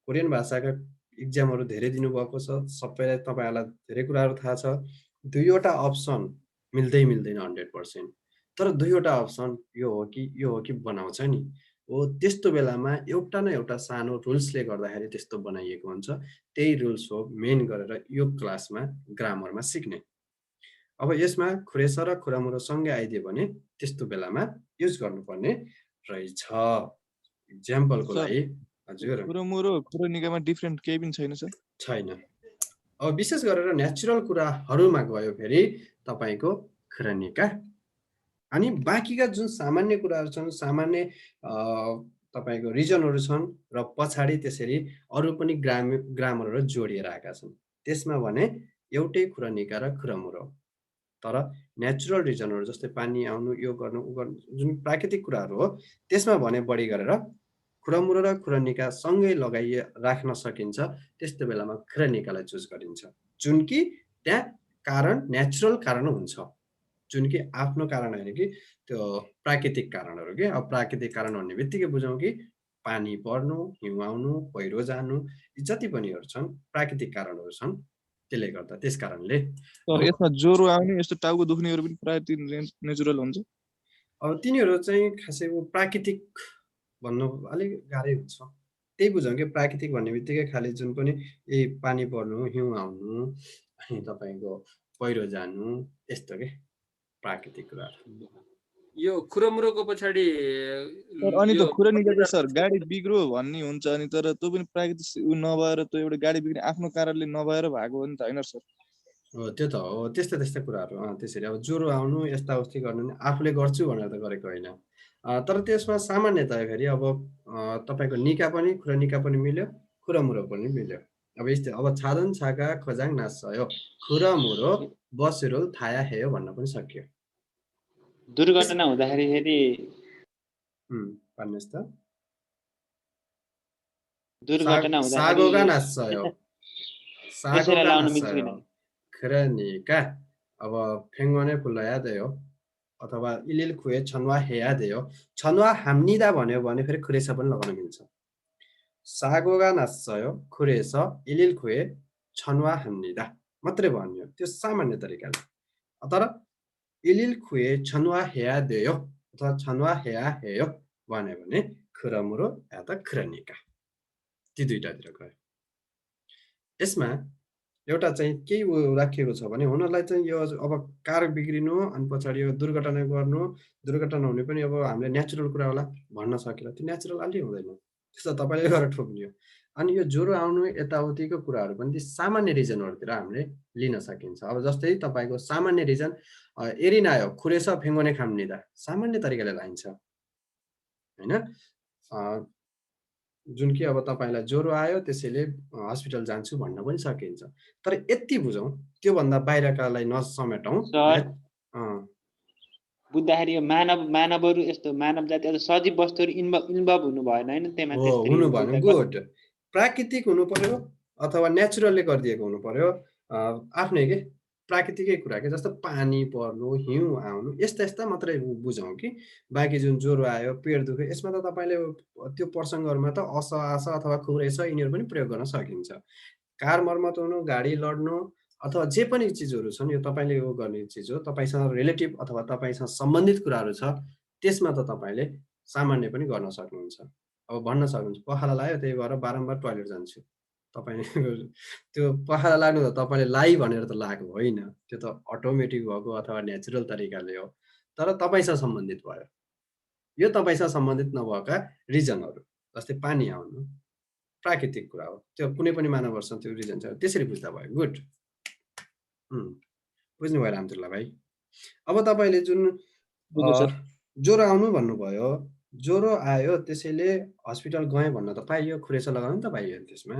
कोरियन भाषाका इक्जामहरू धेरै दिनुभएको छ, सबैलाई तपाईँहरूलाई धेरै कुराहरू थाहा छ। दुईवटा अप्सन मिल्दैन 100%, तर दुईवटा अप्सन यो हो कि बनाउँछ नि, हो त्यस्तो बेलामा एउटा न एउटा सानो रुल्सले गर्दाखेरि त्यस्तो बनाइएको हुन्छ। त्यही रुल्स हो मेन गरेर यो क्लासमा ग्रामरमा सिक्ने। अब यसमा खुरेस र खुरामुरो सँगै आइदियो भने त्यस्तो बेलामा युज गर्नुपर्ने रहेछ। इक्जाम्पलको
सर
लागि हजुर
खुरमुरो खुरनिकामा डिफरेन्ट केही पनि छैन सर?
छैन। अब विशेष गरेर नेचुरल कुराहरूमा गयो फेरि तपाईँको खुरनिका, अनि बाँकीका जुन सामान्य कुराहरू छन्, सामान्य तपाईँको रिजनहरू छन् र पछाडि त्यसरी अरू पनि ग्रामरहरू जोडिएर आएका छन्। त्यसमा भने एउटै खुरनिका र खुरमुरो, तर नेचुरल रिजनहरू जस्तै पानी आउनु, यो गर्नु, उ गर्नु, जुन प्राकृतिक कुराहरू हो त्यसमा भने बढी गरेर खुरमुरो र खुरनिका सँगै राख्न सकिन्छ। त्यस्तो बेलामा खुरनिकालाई चुज गरिन्छ, जुन कि त्यहाँ कारण नेचुरल कारण हुन्छ, जुन कि आफ्नो कारण होइन कि त्यो प्राकृतिक कारणहरू के। अब प्राकृतिक कारण भन्ने बित्तिकै बुझौँ कि पानी पर्नु, हिउँ आउनु, पहिरो जानु, यी जति पनिहरू छन् प्राकृतिक कारणहरू छन्। त्यसले गर्दा त्यस कारणले
सर यसमा ज्वरो आउने यस्तो टाउको दुख्नेहरू पनि प्राय नेचुरल हुन्छ?
अब तिनीहरू चाहिँ खासै प्राकृतिक भन्नु अलिक गाह्रै हुन्छ। त्यही बुझौँ कि प्राकृतिक भन्ने बित्तिकै खालि जुन पनि पानी पर्नु, हिउँ आउनु, अनि तपाईँको पहिरो जानु, यस्तो के प्राकृतिक कुराहरू।
यो खुरमुरोको पछाडि
अनि त खुरनिका त सर गाडी बिग्रो भन्ने हुन्छ, अनि तर त्यो पनि प्राकृतिक उ नभएर त्यो एउटा गाडी बिग्रिने आफ्नो कारणले नभएर भएको हो नि त होइन सर?
हो त्यो त हो, त्यस्ता कुराहरू त्यसरी अब ज्वरो आउनु, यस्ता उस्ती गर्नु नि आफूले गर्छु भनेर त गरेको होइन। तर त्यसमा सामान्यतया फेरि अब तपाईँको निका पनि, खुरनिका पनि मिल्यो, खुरमुरो पनि मिल्यो। अब यस्तै अब छादन छाका खोजाङ नाच्यो, खुरमुरो बसेरो थाया हेयो भन्न पनि सकियो।
दुर्घटना हुँदाखेरि फेरि
भन्नुहोस् त।
दुर्घटना
सागोगा नाच्यो,
बेसेरा लाउन मिल्छ कि
नाच्यो,
नै?
खुरनिका अब फेङ्गने फुलयादेयो अथवा इलिल खुए छनुवा हेयादेयो, छनुवा हाम्निदा भन्यो भने फेरि खुरेसा पनि लगाउन मिल्छ। सागोगा नाच्यो, खुरेस इलिल खुए छनुवा हाम्निदा मात्रै भन्यो, त्यो सामान्य तरिकाले। तर इलिल खुए छनुवा हेयादेयो अथवा छनुवा हेया हेयो भन्यो भने खुरमुरो या त खुरनिका, ती दुईटातिर गयो। यसमा एउटा चाहिँ केही राखिएको छ भने हुनलाई चाहिँ यो अब कार बिग्रिनु अनि पछाडि यो दुर्घटना गर्नु, दुर्घटना हुने पनि अब हामीले नेचुरल कुरा होला भन्न सकिएला, त्यो नेचुरल अलि हुँदैन, त्यस्तो तपाईँले गरेर ठोक्नियो। अनि यो ज्वरो आउनु यताउतिको कुराहरू पनि ती सामान्य रिजनहरूतिर हामीले लिन सकिन्छ। अब जस्तै तपाईँको सामान्य रिजन एरिन आयो, खुरेस फेङ्गोने खाम्निदा सामान्य तरिकाले लाइन्छ होइन। जुन कि अब तपाईँलाई ज्वरो आयो त्यसैले हस्पिटल जान्छु भन्न पनि सकिन्छ। तर यति बुझौँ, त्योभन्दा बाहिरकालाई नसमेटौँ।
बुझ्दाखेरि यो मानवहरू यस्तो मानव जाति अथवा सजीव वस्तुहरू इन्भल्भ हुनु भएन होइन त्यहाँ
हो, हुनु भएन। गुड, प्राकृतिक हुनु पर्यो अथवा नेचुरलले गरिदिएको हुनु पर्यो, आफ्नै के प्राकृतिकै कुरा के, जस्तो पानी पर्नु, हिउँ आउनु, यस्ता मात्रै बुझौँ कि बाँकी जुन ज्वरो आयो, पेट दुख्यो, यसमा त तपाईँले त्यो प्रसङ्गहरूमा त आस अथवा खुरेस यिनीहरू पनि प्रयोग गर्न सकिन्छ। कार मर्मत हुनु, गाडी लड्नु अथवा जे पनि चिजहरू छन्, यो तपाईँले यो गर्ने चिज हो, तपाईँसँग रिलेटिभ अथवा तपाईँसँग सम्बन्धित कुराहरू छ, त्यसमा त तपाईँले सामान्य पनि गर्न सक्नुहुन्छ। अब भन्न सक्नुहुन्छ पखाला लाग्यो त्यही भएर बारम्बार टोयलेट जान्छु, तपाईँ त्यो पखाला लाग्नु त तपाईँले लाई भनेर त लागेको होइन, त्यो त अटोमेटिक भएको अथवा नेचुरल तरिकाले हो, तर तपाईँसँग सम्बन्धित भयो। यो तपाईँसँग सम्बन्धित नभएका रिजनहरू जस्तै पानी आउनु प्राकृतिक कुरा हो, त्यो कुनै पनि मानवहरूसँग त्यो रिजन छ, त्यसरी बुझ्दा भयो। गुड, बुझ्नु भयो रामदुल्ला भाइ। अब तपाईँले जुन ज्वरो आउनु भन्नुभयो, ज्वरो आयो त्यसैले हस्पिटल गएँ भन्न त पाइयो, खुरेसा लगाउनु त पाइयो त्यसमा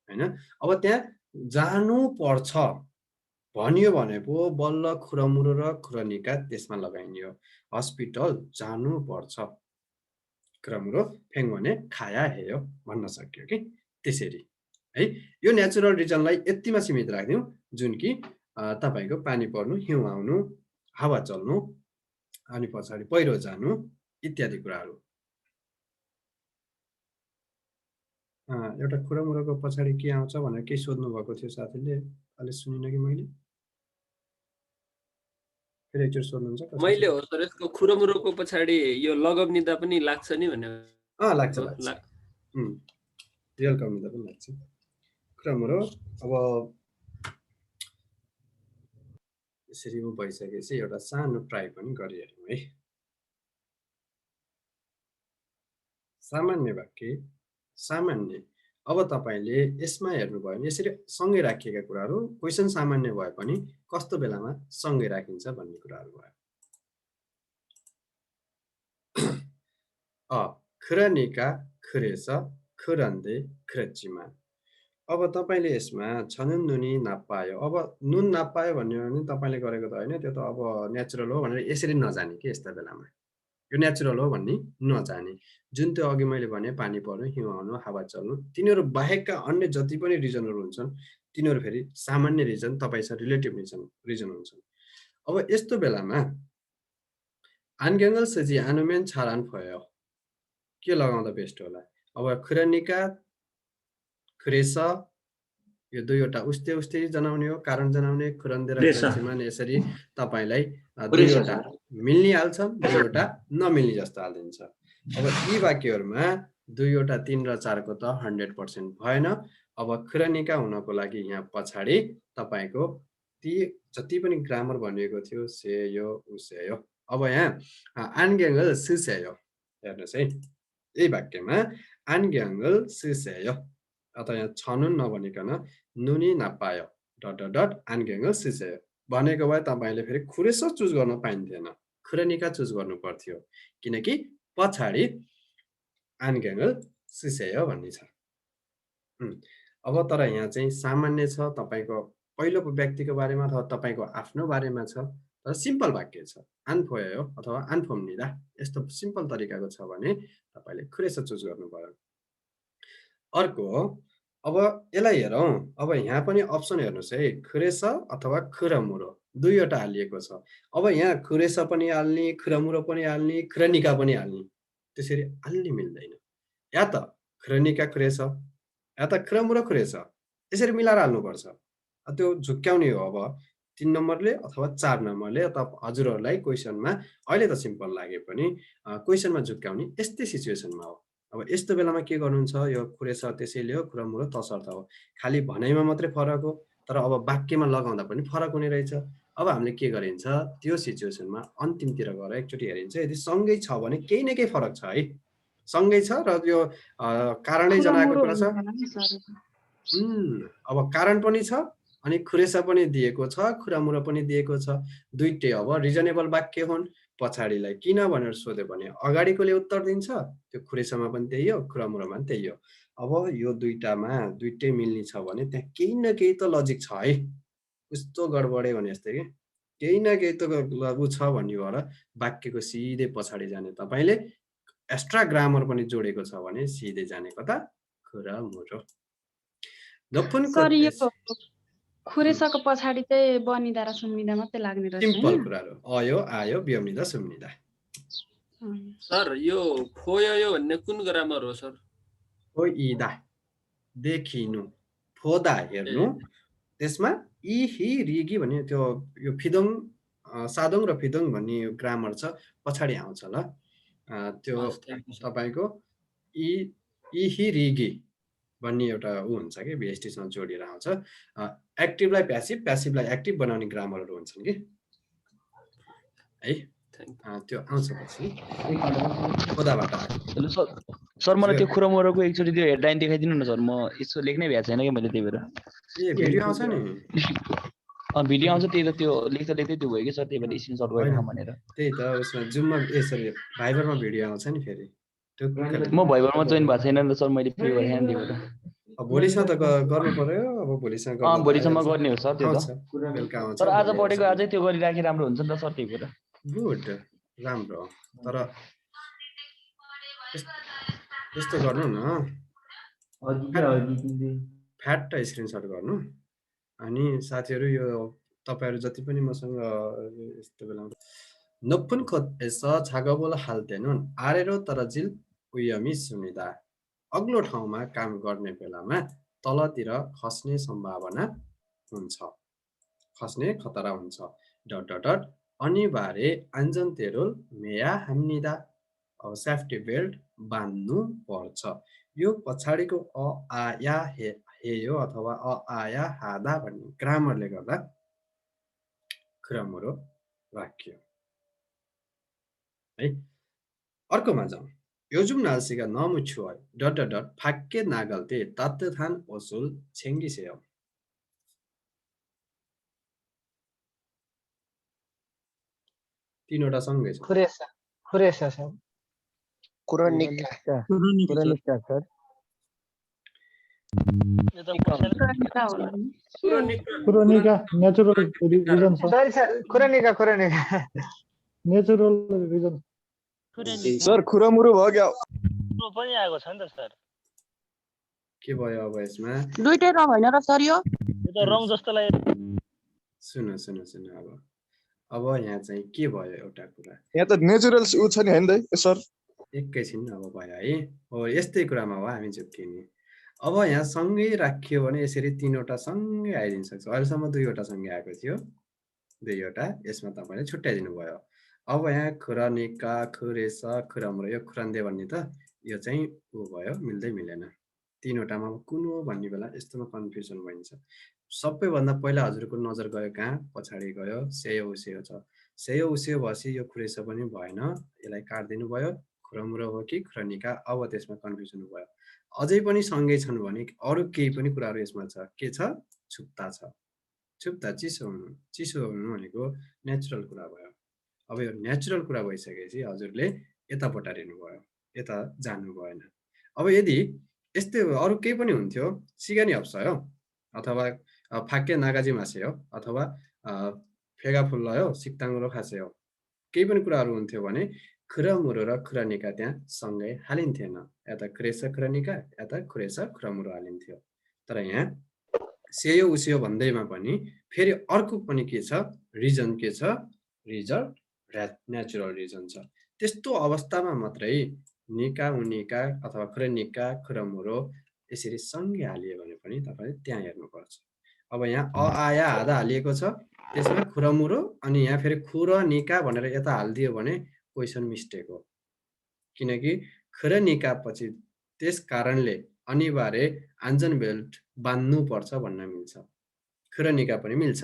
होइन। अब त्यहाँ जानु पर्छ भनियो भने पो बल्ल खुरमुरो र खुरनिका त्यसमा लगाइनियो, हस्पिटल जानु पर्छ, खुरमुरो फेङ्गने खाया हेयो भन्न सक्यो कि त्यसरी है। यो नेचुरल रिजनलाई यतिमा सीमित राखिदिउँ, जुन कि तपाईँको पानी पर्नु, हिउँ आउनु, हावा चल्नु, अनि पछाडि पहिरो जानु इत्यादि कुराहरू। एउटा खुरमुरोको पछाडि के आउँछ भनेर केही सोध्नु भएको थियो साथीले, अहिले सुनिनँ कि मैले। फेरि एकचोटि सोध्नुहुन्छ कसरी
मैले हो सर यसको खुरमुरोको पछाडि यो लगबनिदा पनि लाग्छ नि भने
लाग्छ रियल कम्युनिदा पनि लाग्छ खुरमुरो अब यसरी उ भइसकेपछि एउटा सानो ट्राई पनि गरिहेरौँ है सामान्य वाक्य सामान्य अब तपाईले यसमा हेर्नुभयो भने यसरी सँगै राखिएका कुराहरू क्वेसन सामान्य भए पनि कस्तो बेलामा सँगै राखिन्छ भन्ने कुराहरू भयो 크러니까 그래서 그런데 그렇지만 अब तपाईले यसमा छनुन नुनी नापायो अब नुन नापायो भन्यो भने तपाईले गरेको त हैन त्यो त अब नेचुरल हो भनेर यसरी नजाने के यस्ता बेलामा यो नेचुरल हो भन्ने नजाने जुन त्यो अघि मैले भने पानी पर्नु हिउँ आउनु हावा चल्नु तिनीहरू बाहेकका अन्य जति पनि रिजनहरू हुन्छन् तिनीहरू फेरि सामान्य रिजन तपाईसँग रिलेटिभ रिजन हुन्छन् अब यस्तो बेलामा 안경을 쓰지 않으면 잘 안 보여요 के लगाउँदा बेस्ट होला अब 크러니까 그래서 यो दुईवटा उस्तै उस्तै जनाउने हो कारण जनाउने 그런데 र 그렇지만 यसरी तपाईलाई दुईवटा मिल्ने हाल्छ दुईवटा नमिल्ने जस्तो हाल्दिन्छ अब यी वाक्यहरुमा दुईवटा 3 र 4 को त 100% भएन अब 크러니까 हुनको लागि यहाँ पछाडी तपाईको ती जति पनि ग्रामर भनिएको थियो सेयो उसेयो अब यहाँ 안경을 쓰세요 हेर्नुस् है यही वाक्यमा 안경을 쓰세요 अथवा यहाँ छनुन नभनिकन नुनी नापायो डट 안경을 쓰세요 भनेको भए तपाईले फेरि खुरेस चुज गर्न पाइन्थेन 크러니까 चुज गर्नु पर्थ्यो किनकि पछाडी 안경을 쓰세요 भन्ने छ अब तर यहाँ चाहिँ सामान्य छ तपाईको पहिलोको व्यक्तिको बारेमा अथवा तपाईको आफ्नो बारेमा छ तर सिम्पल वाक्य छ 안 보여요 अथवा 안 봅니다 यस्तो सिम्पल तरिकाको छ भने तपाईले खुरेस चुज गर्नु पर्यो अर्को अब यसलाई हेरौं अब यहाँ पनि अप्सन हेर्नुस् है खुरेस अथवा खुरमुरो दुईवटा हालिएको छ अब यहाँ खुरेस पनि हाल्ने खुरमुरो पनि हाल्ने 크러니까 पनि हाल्ने त्यसरी हाल्ने मिल्दैन या त 크러니까 खुरेस या त खुरमुरो खुरेस यसरी मिलाएर हाल्नु पर्छ त्यो झुक्क्याउने हो अब 3 नम्बरले अथवा 4 नम्बरले अथवा हजुरहरुलाई क्वेशनमा अहिले त सिम्पल लागे पनि क्वेशनमा झुक्क्याउने यस्तै सिचुएसनमा हो अब यस्तो बेलामा के गर्नुहुन्छ यो खुरेस त्यसैले हो खुरमुरो तसर्थ हो खाली भनाइमा मात्रै फरक हो तर अब वाक्यमा लगाउँदा पनि फरक हुने रहेछ अब हामीले के गरिन्छ त्यो सिचुएसनमा अन्तिमतिर गएर एकचोटी हेरिन्छ यदि सँगै छ भने केही न केही फरक छ है सँगै छ र यो कारणै जनाएको कुरा छ अब कारण पनि छ अनि खुरेसा पनि दिएको छ खुरामुरो पनि दिएको छ दुईटै अब रिजनेबल वाक्य हुन् पछाडीलाई किन भनेर सोध्यो भने अगाडिकोले उत्तर दिन्छ त्यो खुरेसामा पनि त्यही हो खुरामुरोमा पनि त्यही हो अब यो दुईटामा दुईटै मिल्ने छ भने त्यहाँ केही न केही त लजिक छ है कस्तो गडबडे भने जस्तै के केही न केही त लागु छ भन्ने भएर वाक्यको सिधै पछाडी जाने तपाईले एक्स्ट्रा ग्रामर पनि जोडेको छ भने सिधै जाने कता खुरामुरो
सर यो खुरेसाको पछाडी चाहिँ बनिदा र सुम्निदा मात्रै लाग्ने रहेछ
सिम्पल कुराहरु आयो आयो बियम्निदा सुम्निदा
सर यो फोयो भन्ने कुन ग्रामर हो सर
फोइदा देखिनु फोदा हेर्नु त्यसमा इ हि रिगी भन्ने त्यो यो फिदोङ सादोङ र फिदोङ भन्ने ग्रामर छ पछाडी आउँछ ल त्यो तपाईको इ हि रिगी भन्ने एउटा हुन्छ के VST सँग जोडिएर आउँछ एक्टिभलाई प्यासिभ प्यासिभलाई एक्टिभ बनाउने ग्रामरहरु हुन्छन् के है त्यो आउँछ पछि खोदाबाट
हेलो सर मलाई त्यो खुरमुरोको एकचोटी त्यो हेडलाइन देखाइदिनु न सर म यसो लेख्नै भ्या छैन के मैले त्यही भएर
ए भिडियो आउँछ नि
भिडियो आउँछ त्यही त त्यो लेख्दा लेख्दै त्यो भयो कि सर त्यही भएर स्क्रिनशट गरेर भनेर
त्यही त उसमा जुममा यसरी भाइबरमा भिडियो आउँछ नि फेरि
म भाइबरमा जोइन भएको छैन नि त सर मैले प्ले गरेँ नि त्यही भएर
भोलिसम्म त गर्नु पर्यो अब भोलिसम्म
भोलिसम्म गर्ने हो सर त्यो त
बेलुका आउँछ
तर आज पढेको आजै त्यो गरिराखे राम्रो हुन्छ नि त सर त्यही भएर
गुड राम्रो तर यस्तो गर्नु न फ्याट स्क्रिनशट गर्नु अनि साथीहरु यो तपाईहरु जति पनि मसँग यस्तो बेलामा 높은 곳에서 작업을 할 때는 아래로 떨어질 위험이 있습니다. अग्लो ठाउँमा काम गर्ने बेलामा तलतिर खस्ने सम्भावना हुन्छ खस्ने खतरा हुन्छ डट अनिवार्य 안전대를 매야 합니다. अब सेफ्टी बेल्ट बान्नु पर्छ। यो पछाडिको अ आ या हेयो अथवा अ आ या हादा भन्ने ग्रामरले गर्दा खुरमुरो वाक्य है। अर्कोमा जाउँ। 요즘 날씨가 너무 추워요. 밖에 나갈 때 따뜻한 옷을 챙기세요. तीनवटा सँगै छ।
Kuresa sir.
Kuronika.
Kuronika sir.
पुरानिका होला नि।
Kuronika natural reason sir.
Sorry sir. Kuronika.
Natural reason.
Sir खुरामुरो भयो क्या
पनि आएको छ नि त सर
के भयो अब यसमा?
दुईटै रङ होइन र सर यो
यो त रङ जस्तो लाग्यो
सुन अब यहाँ चाहिँ के भयो एउटा कुरा
यहाँ त नेचुरल उ छ नि हैन त सर
एकैछिन अब भयो है। हो यस्तै कुरामा हो हामी झुक्किने। अब यहाँ सँगै राखियो भने यसरी तीनवटा सँगै आइदिन सक्छ। अहिलेसम्म दुईवटा सँगै आएको थियो, दुईवटा यसमा तपाईँले छुट्याइदिनु भयो। अब यहाँ खुरनिका खुरेस खुरमुरो यो खुरन्दे भन्ने त यो चाहिँ ऊ भयो, मिल्दै मिलेन। तीनवटामा कुन हो भन्ने बेला यस्तोमा कन्फ्युजन भइन्छ। सबैभन्दा पहिला हजुरको नजर गयो कहाँ? पछाडि गयो सेयो उसेयो छ। सेयो उसेयो भएपछि यो खुरेस पनि भएन, यसलाई काट्दिनु भयो। खुरमुरो हो कि खुरनिका? अब त्यसमा कन्फ्युजन भयो। अझै पनि सँगै छन् भने अरू केही पनि कुराहरू यसमा छ। के छ? छुप्ता छ। छुप्ता चिसो हुनु भनेको नेचुरल कुरा भयो। अब यो नेचुरल कुरा भइसकेपछि हजुरले यता पटारिनु भयो, यता जानु भएन। अब यदि यस्तै अरू केही पनि हुन्थ्यो, सिगानी हप्सायो अथवा फाके नागाजी मास्यो अथवा फेगा फुल्लायो सिक्ताङ्गरो खास्यो, केही पनि कुराहरू हुन्थ्यो भने खुरमुरो र खुरनिका त्यहाँ सँगै हालिन्थेन। यता खुरेस खुरनिका, यता खुरेस खुरमुरो हालिन्थ्यो। तर यहाँ सेयो उसेयो भन्दैमा पनि फेरि अर्को पनि के छ? रिजन के छ? रिजल्ट नेचुरल रिजन छ। त्यस्तो अवस्थामा मात्रै निका उनिका अथवा खुरनिका खुरमुरो यसरी सँगै हालियो भने पनि तपाईँले त्यहाँ हेर्नुपर्छ। अब यहाँ अ आया हादा हालिएको छ, त्यसमा खुरमुरो अनि यहाँ फेरि खुरनिका भनेर यता हालिदियो भने क्वेसन मिस्टेक हो। किनकि खुरनिका पछि त्यस कारणले अनिवार्य आन्जन बेल्ट बान्नु पर्छ भन्न मिल्छ। खुरनिका पनि मिल्छ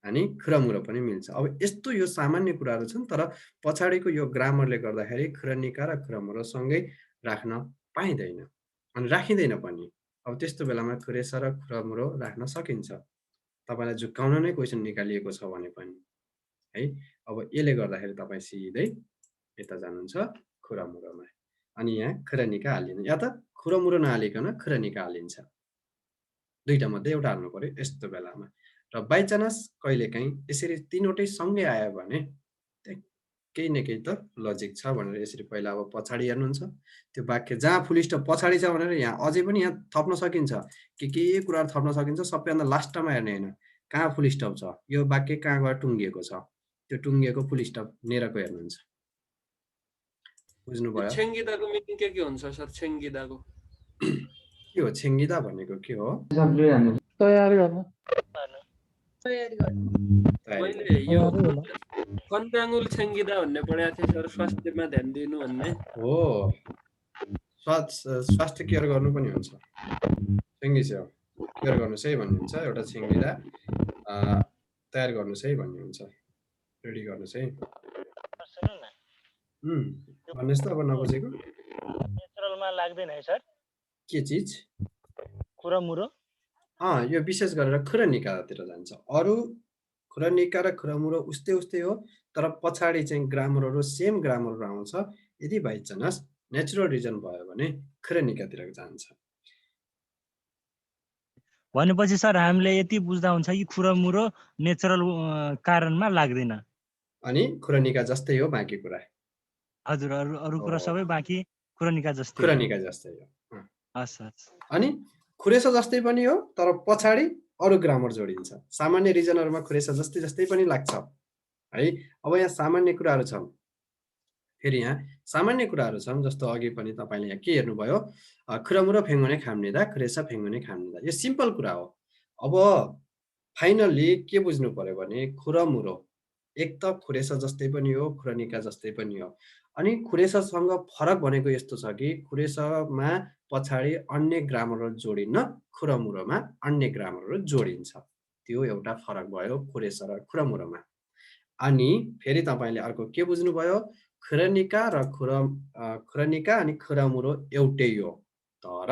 अनि खुरमुरो पनि मिल्छ। अब यस्तो यो सामान्य कुराहरू छन्, तर पछाडिको यो ग्रामरले गर्दाखेरि खुरनिका र खुरमुरो सँगै राख्न पाइँदैन अनि राखिँदैन पनि। अब त्यस्तो बेलामा खुरेस र खुरमुरो राख्न सकिन्छ, तपाईँलाई झुक्काउन नै क्वेसन निकालिएको छ भने पनि है। अब यसले गर्दाखेरि तपाईँ सिधै यता जानुहुन्छ खुरमुरोमा, अनि यहाँ खुरनिका हालिन्छ या त खुरमुरो नहालिकन खुरनिका हालिन्छ। दुईटा मध्ये एउटा हाल्नु पर्यो यस्तो बेलामा। र बाइचान्स कहिलेकाहीँ यसरी तीनवटै सँगै आयो भने केही न केही त लजिक छ भनेर यसरी पहिला अब पछाडि हेर्नुहुन्छ। त्यो वाक्य जहाँ फुल स्टप पछाडि छ भनेर यहाँ अझै पनि यहाँ थप्न सकिन्छ, के कुराहरू थप्न सकिन्छ। सबैभन्दा लास्टमा हेर्ने होइन, कहाँ फुल स्टप छ, यो वाक्य कहाँ गएर टुङ्गिएको छ, त्यो टुङ्गिएको फुल स्टप नेरको हेर्नुहुन्छ। बुझ्नुभयो?
छेङ्गिदाको मिनिङ के हुन्छ सर? छेङ्गिदाको
के हो? छेङ्गिदा भनेको के हो?
तयार गर्न।
मैले यो कन्ट्याङ्गुल छेङ्गिदा भन्ने पढाएको थिएँ सर, स्वास्थ्यमा ध्यान दिनु भन्ने
हो। स्वास्थ्य केयर गर्नु पनि हुन्छ, छेङ्गिस केयर गर्नुहोस् है भन्ने हुन्छ। एउटा छेङ्गिदा तयार गर्नुहोस् है भन्ने हुन्छ, रेडी गर्नुहोस् है भन्नुहोस् त। अब नबुझेको
नेचुरलमा लाग्दैन है सर
के चिज?
खुरमुरो
यो विशेष गरेर खुरनिकातिर जान्छ। अरू खुरनिका र खुरमुरो उस्तै हो, तर पछाडि चाहिँ ग्रामरहरू सेम ग्रामरहरू आउँछ। यदि बाइचान्स नेचुरल रिजन भयो भने खुरनिकातिर जान्छ।
भनेपछि सर हामीले यति बुझ्दा हुन्छ कि खुरमुरो नेचुरल कारणमा लाग्दैन,
अनि खुरनिका जस्तै हो बाँकी कुरा।
हजुर अरू कुरा सबै बाँकी खुरनिका जस्तै
हो।
हस्।
अनि खुरेसा जस्तै पनि हो, तर पछाडि अरू ग्रामर जोडिन्छ। सामान्य रिजनहरूमा खुरेसा जस्तै पनि लाग्छ है। अब यहाँ सामान्य कुराहरू छन्, फेरि यहाँ सामान्य कुराहरू छन्, जस्तो अघि पनि तपाईँले यहाँ के हेर्नुभयो? खुरमुरो फेङ्गुने खाम्निदा, खुरेसा फेङ्गुने खाम्निदा। यो सिम्पल कुरा हो। अब फाइनल्ली के बुझ्नु पर्यो भने खुरमुरो एक त खुरेसा जस्तै पनि हो, खुरनिका जस्तै पनि हो। अनि खुरेसासँग फरक भनेको यस्तो छ कि खुरेसामा पछाडि अन्य ग्रामरहरू जोडिन्न, खुरमुरोमा अन्य ग्रामरहरू जोडिन्छ। त्यो एउटा फरक भयो खुरेसा र खुरमुरोमा। अनि फेरि तपाईले अर्को के बुझ्नुभयो, खुरनिका र खुरनिका अनि खुरमुरो एउटै हो, तर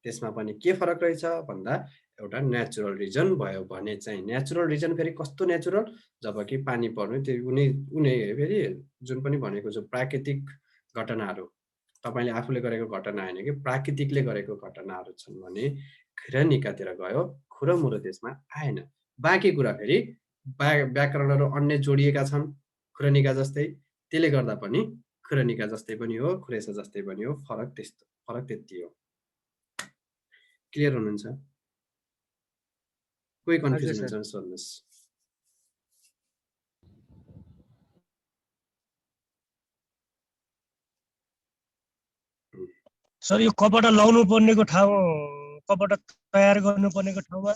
त्यसमा पनि के फरक रहेछ भन्दा एउटा नेचुरल रिजन भयो भने चाहिँ नेचुरल रिजन फेरि कस्तो नेचुरल, जबकि पानी पर्नु त्यो उनी फेरि जुन पनि भनेको जो प्राकृतिक घटनाहरू तपाईले आफूले गरेको घटना हैन कि प्राकृतिकले गरेको घटनाहरू छन् भने खुरनिकातिर गयो, खुरमुरो त्यसमा आएन। बाँकी कुरा फेरि व्याकरणहरू अन्य जोडिएका छन् खुरनिका जस्तै, त्यसले गर्दा पनि खुरनिका जस्तै पनि हो, खुरेसा जस्तै पनि हो, फरक त्यति हो। क्लियर हुनुहुन्छ? कोही कन्फ्युजन हुन्छ भने सोध्नुहोस्।
सर यो कपडा लाउनु पर्नेको ठाउँ, कपडा तयार गर्नु पर्नेको ठाउँमा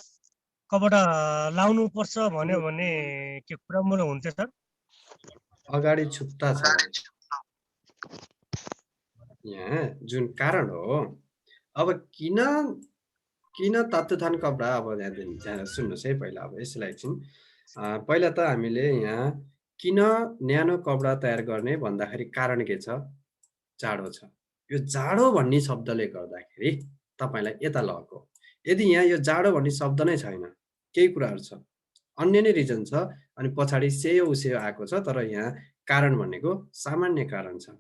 कपडा लाउनु पर्छ भन्यो भने के खुरमुरो हुन्छ सर?
अगाडि छुट्टा छ यहाँ जुन कारण हो। अब किन तत्वधान कपडा, अब यहाँ सुन्नुहोस् है, पहिला अब यसलाई एकछिन पहिला त हामीले यहाँ किन न्यानो कपडा तयार गर्ने भन्दाखेरि कारण के छ, जाडो छ। यो जाडो भन्ने शब्दले गर्दाखेरि तपाईलाई यता लगेको। यदि यहाँ यो जाडो भन्ने शब्द नै छैन, केही कुराहरू छ, अन्य नै रिजन छ, अनि पछाडि सेयो उसेयो आएको छ, तर यहाँ कारण भनेको सामान्य कारण छ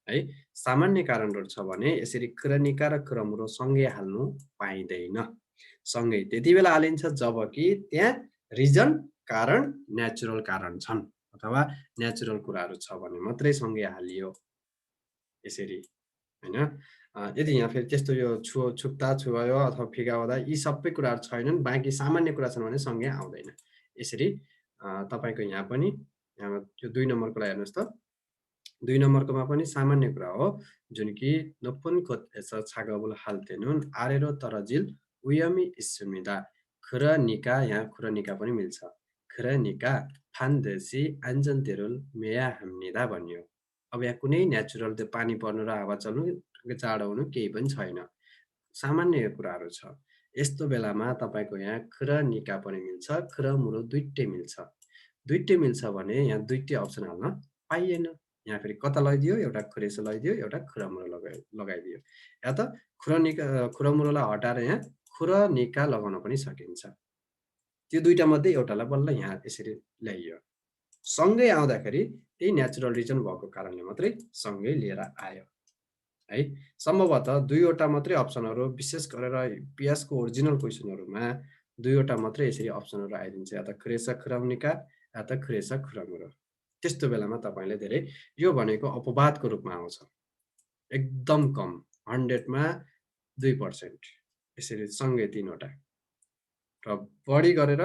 है। सामान्य कारणहरू छ भने यसरी खुरनिका र खुरमुरो सँगै हाल्नु पाइँदैन। सँगै त्यति बेला हालिन्छ जबकि त्यहाँ रिजन कारण नेचुरल कारण छन् अथवा नेचुरल कुराहरू छ भने मात्रै सँगै हालियो यसरी हैन। यदि यहाँ फेरि त्यस्तो यो छुक्ता छुवायो अथवा फिका हुँदा यी सबै कुराहरू छैनन्, बाँकी सामान्य कुरा छन् भने सँगै आउँदैन। यसरी तपाईको यहाँ पनि यो 2 नम्बरको लागि हेर्नुहोस् त, 2 नम्बरकोमा पनि सामान्य कुरा हो, जुन कि नपुन खोतसा छागबुल हाल्तेनुन आरेरो तरजिल उयमी इस्मिदा खुरनिका, यहाँ खुरनिका पनि मिल्छ, खुरनिका फान्देसी आन्जन तेरुल मेया हाम्निदा भन्यो। अब यहाँ कुनै नेचुरल त्यो पानी पर्नु र हावा चल्नु जाडो हुनु केही पनि छैन, सामान्य कुराहरू छ। यस्तो बेलामा तपाईको यहाँ खुरनिका पनि मिल्छ, खुरमुरो दुईटै मिल्छ। दुईटै मिल्छ भने यहाँ दुईटै अप्सन हाल्न पाइएन। यहाँ फेरि कता लगाइदियो, एउटा खुरेसा लगाइदियो, एउटा खुरमुरो लगाइदियो। या त खुरमुरोलाई हटाएर यहाँ खुरनिका लगाउन पनि सकिन्छ। त्यो दुईटा मध्ये एउटालाई बल्ल यहाँ यसरी ल्याइयो। सँगै आउँदाखेरि त्यही नेचुरल रिजन भएको कारणले मात्रै सँगै लिएर आयो है। सम्भवतः 2वटा मात्रै अप्सनहरू, विशेष गरेर पिएसको ओरिजिनल क्वेसनहरूमा 2वटा मात्रै यसरी अप्सनहरू आइदिन्छ, या त खुरेसा खुरनिका या त खुरेसा खुरमुरो। त्यस्तो बेलामा तपाईले धेरै यो भनेको अपवादको रूपमा आउँछ, एकदम कम, 100 मा 2% यसरी सँगै 3वटा र बढी गरेर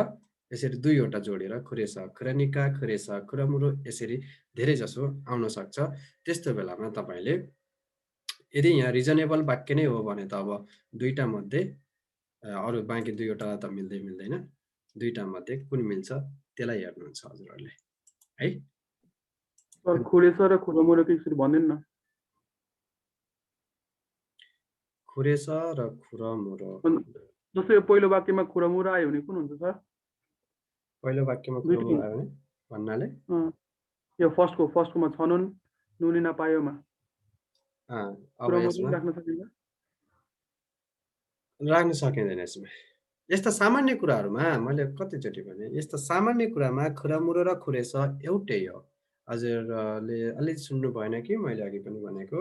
यसरी 2वटा जोडेर खुरेसा खुरनिका, खुरेसा खुरमुरो यसरी धेरै जसो आउन सक्छ। त्यस्तो बेलामा तपाईले यदि यहाँ रिजनेबल वाक्य नै हो भने त अब 2टा मध्ये अरु बाँकी 2वटा त मिल्दैन, 2टा मध्ये कुन मिल्छ त्यसलाई हेर्नुहुन्छ हजुरहरुले है।
सर खुरेसा र खुरमुरो कसरी भन्दैन न?
खुरेसा र खुरमुरो
जस्तो यो पहिलो वाक्यमा खुरमुरो आयो भने कुन हुन्छ सर?
पहिलो वाक्यमा खुरमुरो आयो भने भन्नाले
यो फर्स्टकोमा छनुन नुनी नपायोमा
अब यसमा राख्न सकिँदैन। यसमा यस्ता सामान्य कुराहरुमा मैले कतिचोटि भने यस्ता सामान्य कुरामा खुरमुरो र खुरेसा एउटै हो। हजुरले अलि सुन्नु भएन कि मैले अघि पनि भनेको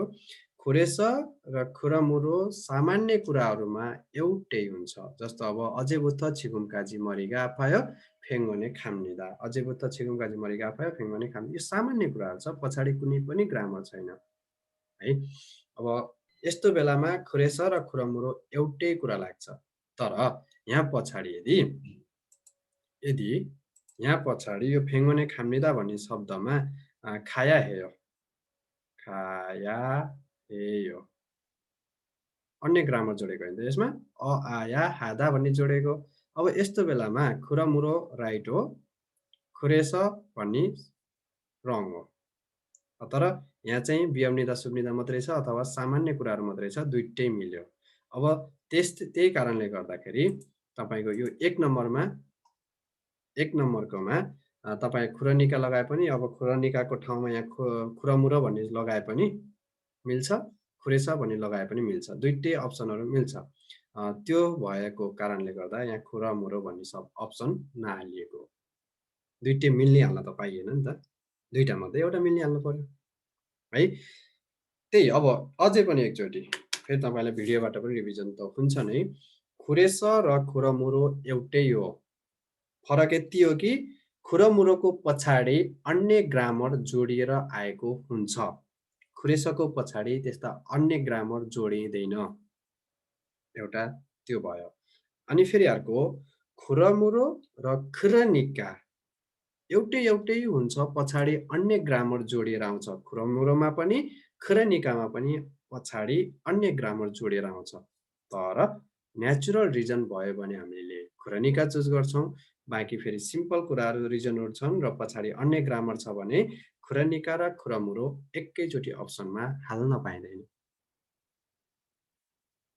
खुरेसा र खुरमुरो सामान्य कुराहरुमा एउटै हुन्छ। जस्तो अब अझेबुत छिगुमकाजी मरिगा पायो फेङ्गोने खाम्निदा, अझेबुत छिगुमकाजी मरिगा पायो फेङ्गोने खाम्निदा, यो सामान्य कुराहरु छ, पछाडी कुनै पनि ग्रामर छैन है। अब यस्तो बेलामा खुरेसा र खुरमुरो एउटै कुरा लाग्छ, तर यहाँ पछाडी यदि यहाँ पछाडी यो फेङ्गोने खाम्निदा भन्ने शब्दमा खाया हेयो अन्य ग्रामर जोडेको होइन, यसमा अ आया हादा भन्ने जोडेको। अब यस्तो बेलामा खुरमुरो राइट हो, खुरेस भन्ने रङ हो। तर यहाँ चाहिँ वियमनिदा सुम्निदा मात्रै छ अथवा सामान्य कुराहरू मात्रै छ, दुइटै मिल्यो। अब त्यही कारणले गर्दाखेरि तपाईँको यो 1 नम्बरकोमा तपाईँ खुरनिका लगाए पनि अब खुरनिकाको ठाउँमा यहाँ खुरमुरो भन्ने लगाए पनि मिल्छ, खुरेस भन्ने लगाए पनि मिल्छ, दुइटै अप्सनहरू मिल्छ। त्यो भएको कारणले गर्दा यहाँ खुरमुरो भन्ने सब अप्सन नहालिएको। दुइटै मिल्ने हाल्न त पाइएन नि त, दुइटा मध्ये एउटा मिल्ने हाल्नु पर्यो है। त्यही अब अझै पनि एकचोटि फेरि तपाईँलाई भिडियोबाट पनि रिभिजन त हुन्छ नै। खुरेस र खुरमुरो एउटै हो, फरक यति हो कि खुरमुरोको पछाडि अन्य ग्रामर जोडिएर आएको हुन्छ, खुरेसको पछाडि त्यस्ता अन्य ग्रामर जोडिँदैन, एउटा त्यो भयो। अनि फेरि अर्को खुरमुरो र खुरनिका एउटै हुन्छ, पछाडि अन्य ग्रामर जोडिएर आउँछ, खुरमुरोमा पनि खुरनिकामा पनि पछाडि अन्य ग्रामर जोडिएर आउँछ। तर नेचुरल रिजन भयो भने हामीले खुरनिका चुज गर्छौँ, बाँकी फेरि सिम्पल कुराहरू रिजनहरू छन् र पछाडि अन्य ग्रामर छ भने खुरनिका र खुरमुरो एकैचोटि अप्सनमा हाल्न पाइँदैन।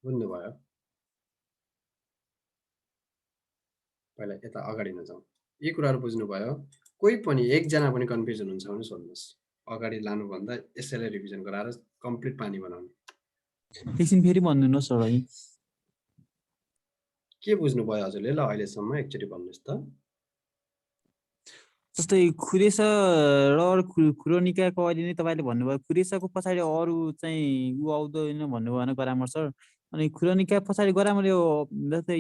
बुझ्नुभयो? पहिला यता अगाडि नजाउँ, यी कुराहरू बुझ्नुभयो? कोही पनि एकजना पनि कन्फ्युजन हुन्छ भने सोध्नुहोस्, अगाडि लानुभन्दा यसैलाई रिभिजन गराएर कम्प्लिट पानी बनाउनु।
एकछिन फेरि भन्नुहोस् सर है,
के बुझ्नुभयो हजुरले? ल अहिलेसम्म एकचोटि भन्नुहोस् त।
जस्तै खुरेस र खुरनिकाको अहिले नै तपाईँले भन्नुभयो, खुरेसको पछाडि अरू चाहिँ ऊ आउँदैन भन्नुभयो होइन ग्रामर सर। अनि खुरनिका पछाडि ग्रामर यो जस्तै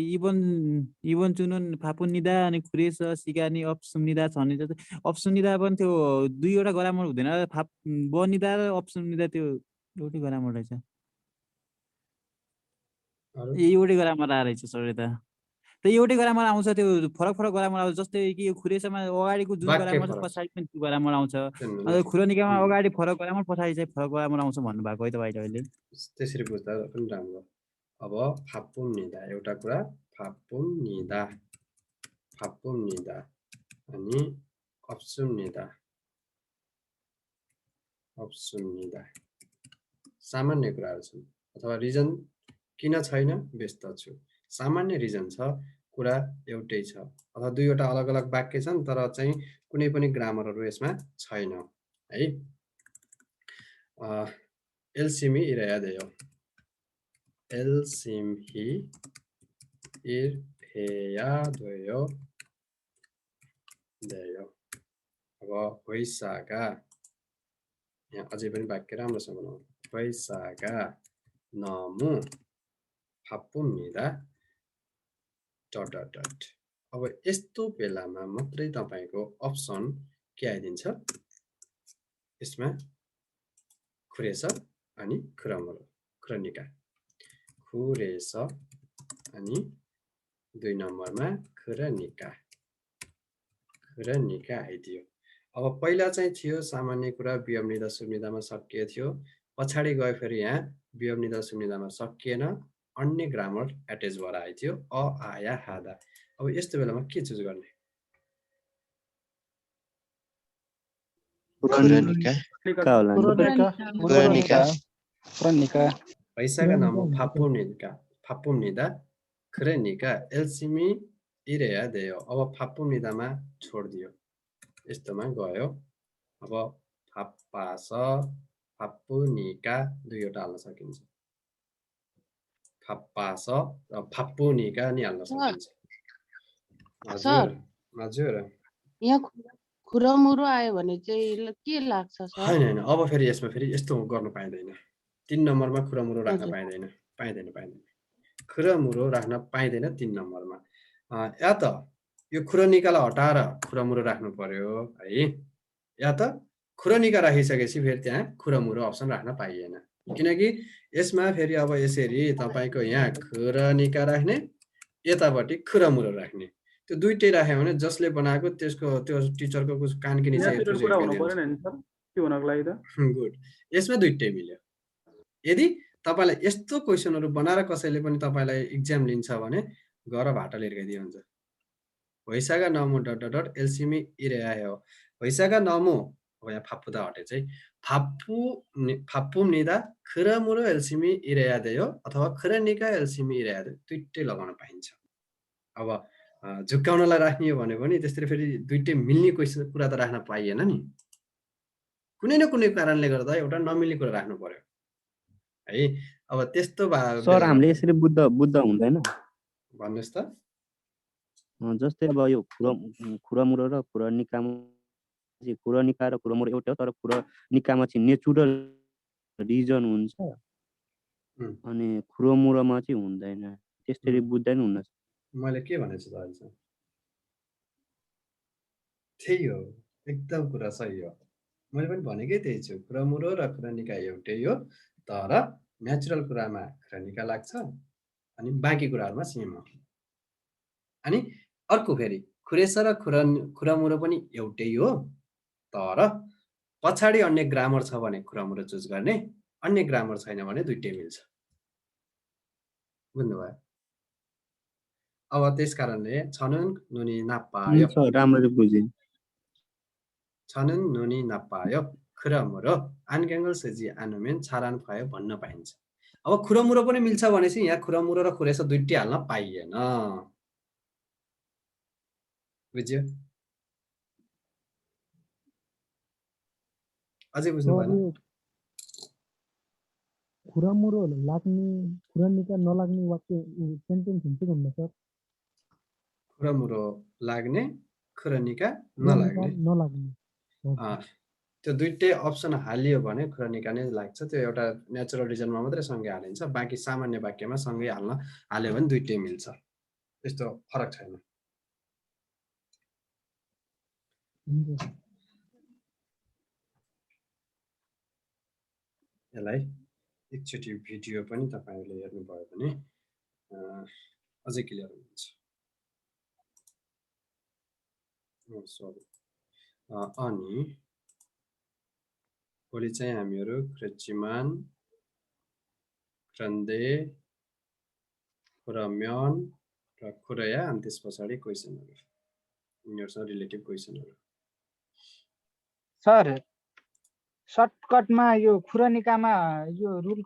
इबन चुनुन फापुनिदा अनि खुरेस सिगानी अप्सुनिदा छ भने जस्तै अप्सुनिदा पनि त्यो दुईवटा ग्रामर हुँदैन, बनिदा र अप्सुनिदा त्यो एउटै ग्रामर रहेछ, एउटै ग्रामर आएर रहेछ सर यता। त्यो एउटै ग्रामर आउँछ, त्यो फरक ग्रामर आउँछ। जस्तै कि खुरेसमा अगाडिको जुन ग्रामर छ पछाडि पनि त्यो ग्रामर आउँछ, खुरनिकामा अगाडि फरक ग्रामर पछाडि चाहिँ फरक ग्रामर आउँछ भन्नुभएको है तपाईँले अहिले।
त्यसरी बुझ्दा पनि राम्रो। अब फापुनिदा एउटा कुरा, फापुनिदा अनि अप्सुनिदा सामान्य कुराहरू छन्। अथवा रिजन किन छैन? व्यस्त छु, सामान्य रिजन छ, कुरा एउटै छ। अथवा दुईवटा अलग अलग वाक्य छन् तर चाहिँ कुनै पनि ग्रामरहरू यसमा छैन है। एलसिमी इरेया देयो, एलसिमी इरेया देयो। अब वैशाखा, यहाँ अझै पनि वाक्य राम्रोसँग बनाउनु, वैशाखा नमु फापुनिदा डट। अब यस्तो बेलामा मात्रै तपाईको अप्सन के आइदिन्छ, यसमा खुरेस अनि खुरनिका, खुरेस अनि 2 नम्बरमा खुरनिका आइदियो। अब पहिला चाहिँ थियो सामान्य कुरा वियमनिदा सुम्निदामा सकिएको थियो, पछाडि गयो फेरि यहाँ वियमनिदा सुम्निदामा सकिएन, अन्य ग्रामर एटेच भएर आइथ्यो, अ आया हादा। अब यस्तो बेलामा के चुज गर्ने? वैशाखा नमु फापुनिदा खुरनिका एलसिमी इरेया देयो। अब फापुनिदामा छोडिदियो, यस्तोमा गयो। अब फापुनिका दुईवटा हाल्न सकिन्छ, फापास र फापुनिका नि हाल्न सकिन्छ। हजुर
यहाँ खुरमुरो आयो भने चाहिँ के लाग्छ सर?
हैन, अब फेरि यसमा फेरि यस्तो गर्नु पाइँदैन। 3 नम्बरमा खुरमुरो राख्न पाइँदैन। खुरमुरो राख्न पाइँदैन 3 नम्बरमा। या त यो खुरनिकालाई हटाएर खुरमुरो राख्नु पर्यो है, या त खुरनिका राखिसकेपछि फेरि त्यहाँ खुरमुरो अप्सन राख्न पाइएन। किनकि यसमा फेरि अब यसरी तपाईको यहाँ खुरनिका राख्ने, यतापट्टि खुरमुरो राख्ने, त्यो दुईटै राख्यो भने जसले बनाएको त्यसको त्यो टिचरको कान किने चाहिँ
नेचुरल कुरा हुनु पर्यो नि सर, के हुनको लागि त?
गुड, यसमा दुईटै मिल्यो। यदि तपाईलाई यस्तो क्वेशनहरु बनाएर कसैले पनि तपाईलाई एक्जाम लिन्छ भने गएर भाटा लिएर गइदियो हुन्छ। होइसागा नमु डट डट डट एलसिमी इरेया हो होइसागा नमु अब यहाँ फापुदा हटे चाहिँ फापुम्निदा खरमुरो एलसिमी इरेया देयो अथवा खरनिका एलसिमी इरेया देयो दुईटै लगाउन पाइन्छ। अब झुक्काउनलाई राख्ने हो भने पनि त्यसरी फेरि दुईटै मिल्ने कुरा त राख्न पाइएन नि, कुनै न कुनै कारणले गर्दा एउटा नमिल्ने कुरा राख्नु पर्यो है। अब त्यस्तो
सर हामीले यसरी बुझ्दा हुँदैन
भन्नुहोस् त।
जस्तै अब यो खुरमुरो र खुरनिकामा खुरनिका र खुरमुरो एउटै हो, तर खुरनिकामा चाहिँ नेचुरल रिजन हुन्छ अनि खुरमुरोमा चाहिँ हुँदैन, त्यसरी बुझ्दा नि हुन्न।
मैले के भनेको छु त अहिले? त्यही हो, एकदम कुरा सही हो। मैले पनि भनेकै त्यही छु, खुरमुरो र खुरनिका एउटै हो, तर नेचुरल कुरामा खुरनिका लाग्छ अनि बाँकी कुराहरूमा सेम हो। अनि अर्को फेरि खुरेसा र खुरमुरो पनि एउटै हो, तर पछाडि अन्य ग्रामर छ भने खुरमुरो चुज गर्ने, अन्य ग्रामर छैन भने दुईटै मिल्छ। बुझ्नुभयो? अब त्यस कारणले छनुन नुनी नापायो,
राम्ररी बुझेँ।
छनुन नुनी नापायो खुरमुरो आनगेङ्गल सेजी आनुमेन छारान भयो भन्न पाइन्छ। अब खुरमुरो पनि मिल्छ भनेपछि यहाँ खुरमुरो र खुरेसा दुईटै हाल्न पाइएन। बुझ्यो? अझै बुझ्नु भएन?
खुरमुरो लाग्ने खुरनिका नलाग्ने वाक्य सेन्टेन्स हुन्छ कि हुन्न सर?
खुरमुरो लाग्ने खुरनिका नलाग्ने त्यो दुईटै अप्सन हालियो भने खुरनिका नै लाग्छ। त्यो एउटा नेचुरल रिजनमा मात्रै सँगै हालिन्छ, बाँकी सामान्य वाक्यमा सँगै हाल्यो भने दुईटै मिल्छ, त्यस्तो फरक छैन। यसलाई एकचोटि भिडियो पनि तपाईँहरूले हेर्नुभयो भने अझै क्लियर हुन्छ। अनि भोलि चाहिँ हामीहरू ख्रेचिमान क्रन्दे खुरम्यन र खुरया अनि त्यस पछाडि क्वेसनहरू, यिनीहरूसँग रिलेटिभ क्वेसनहरू।
सर सर्टकटमा यो खुरनिकामा यो रुल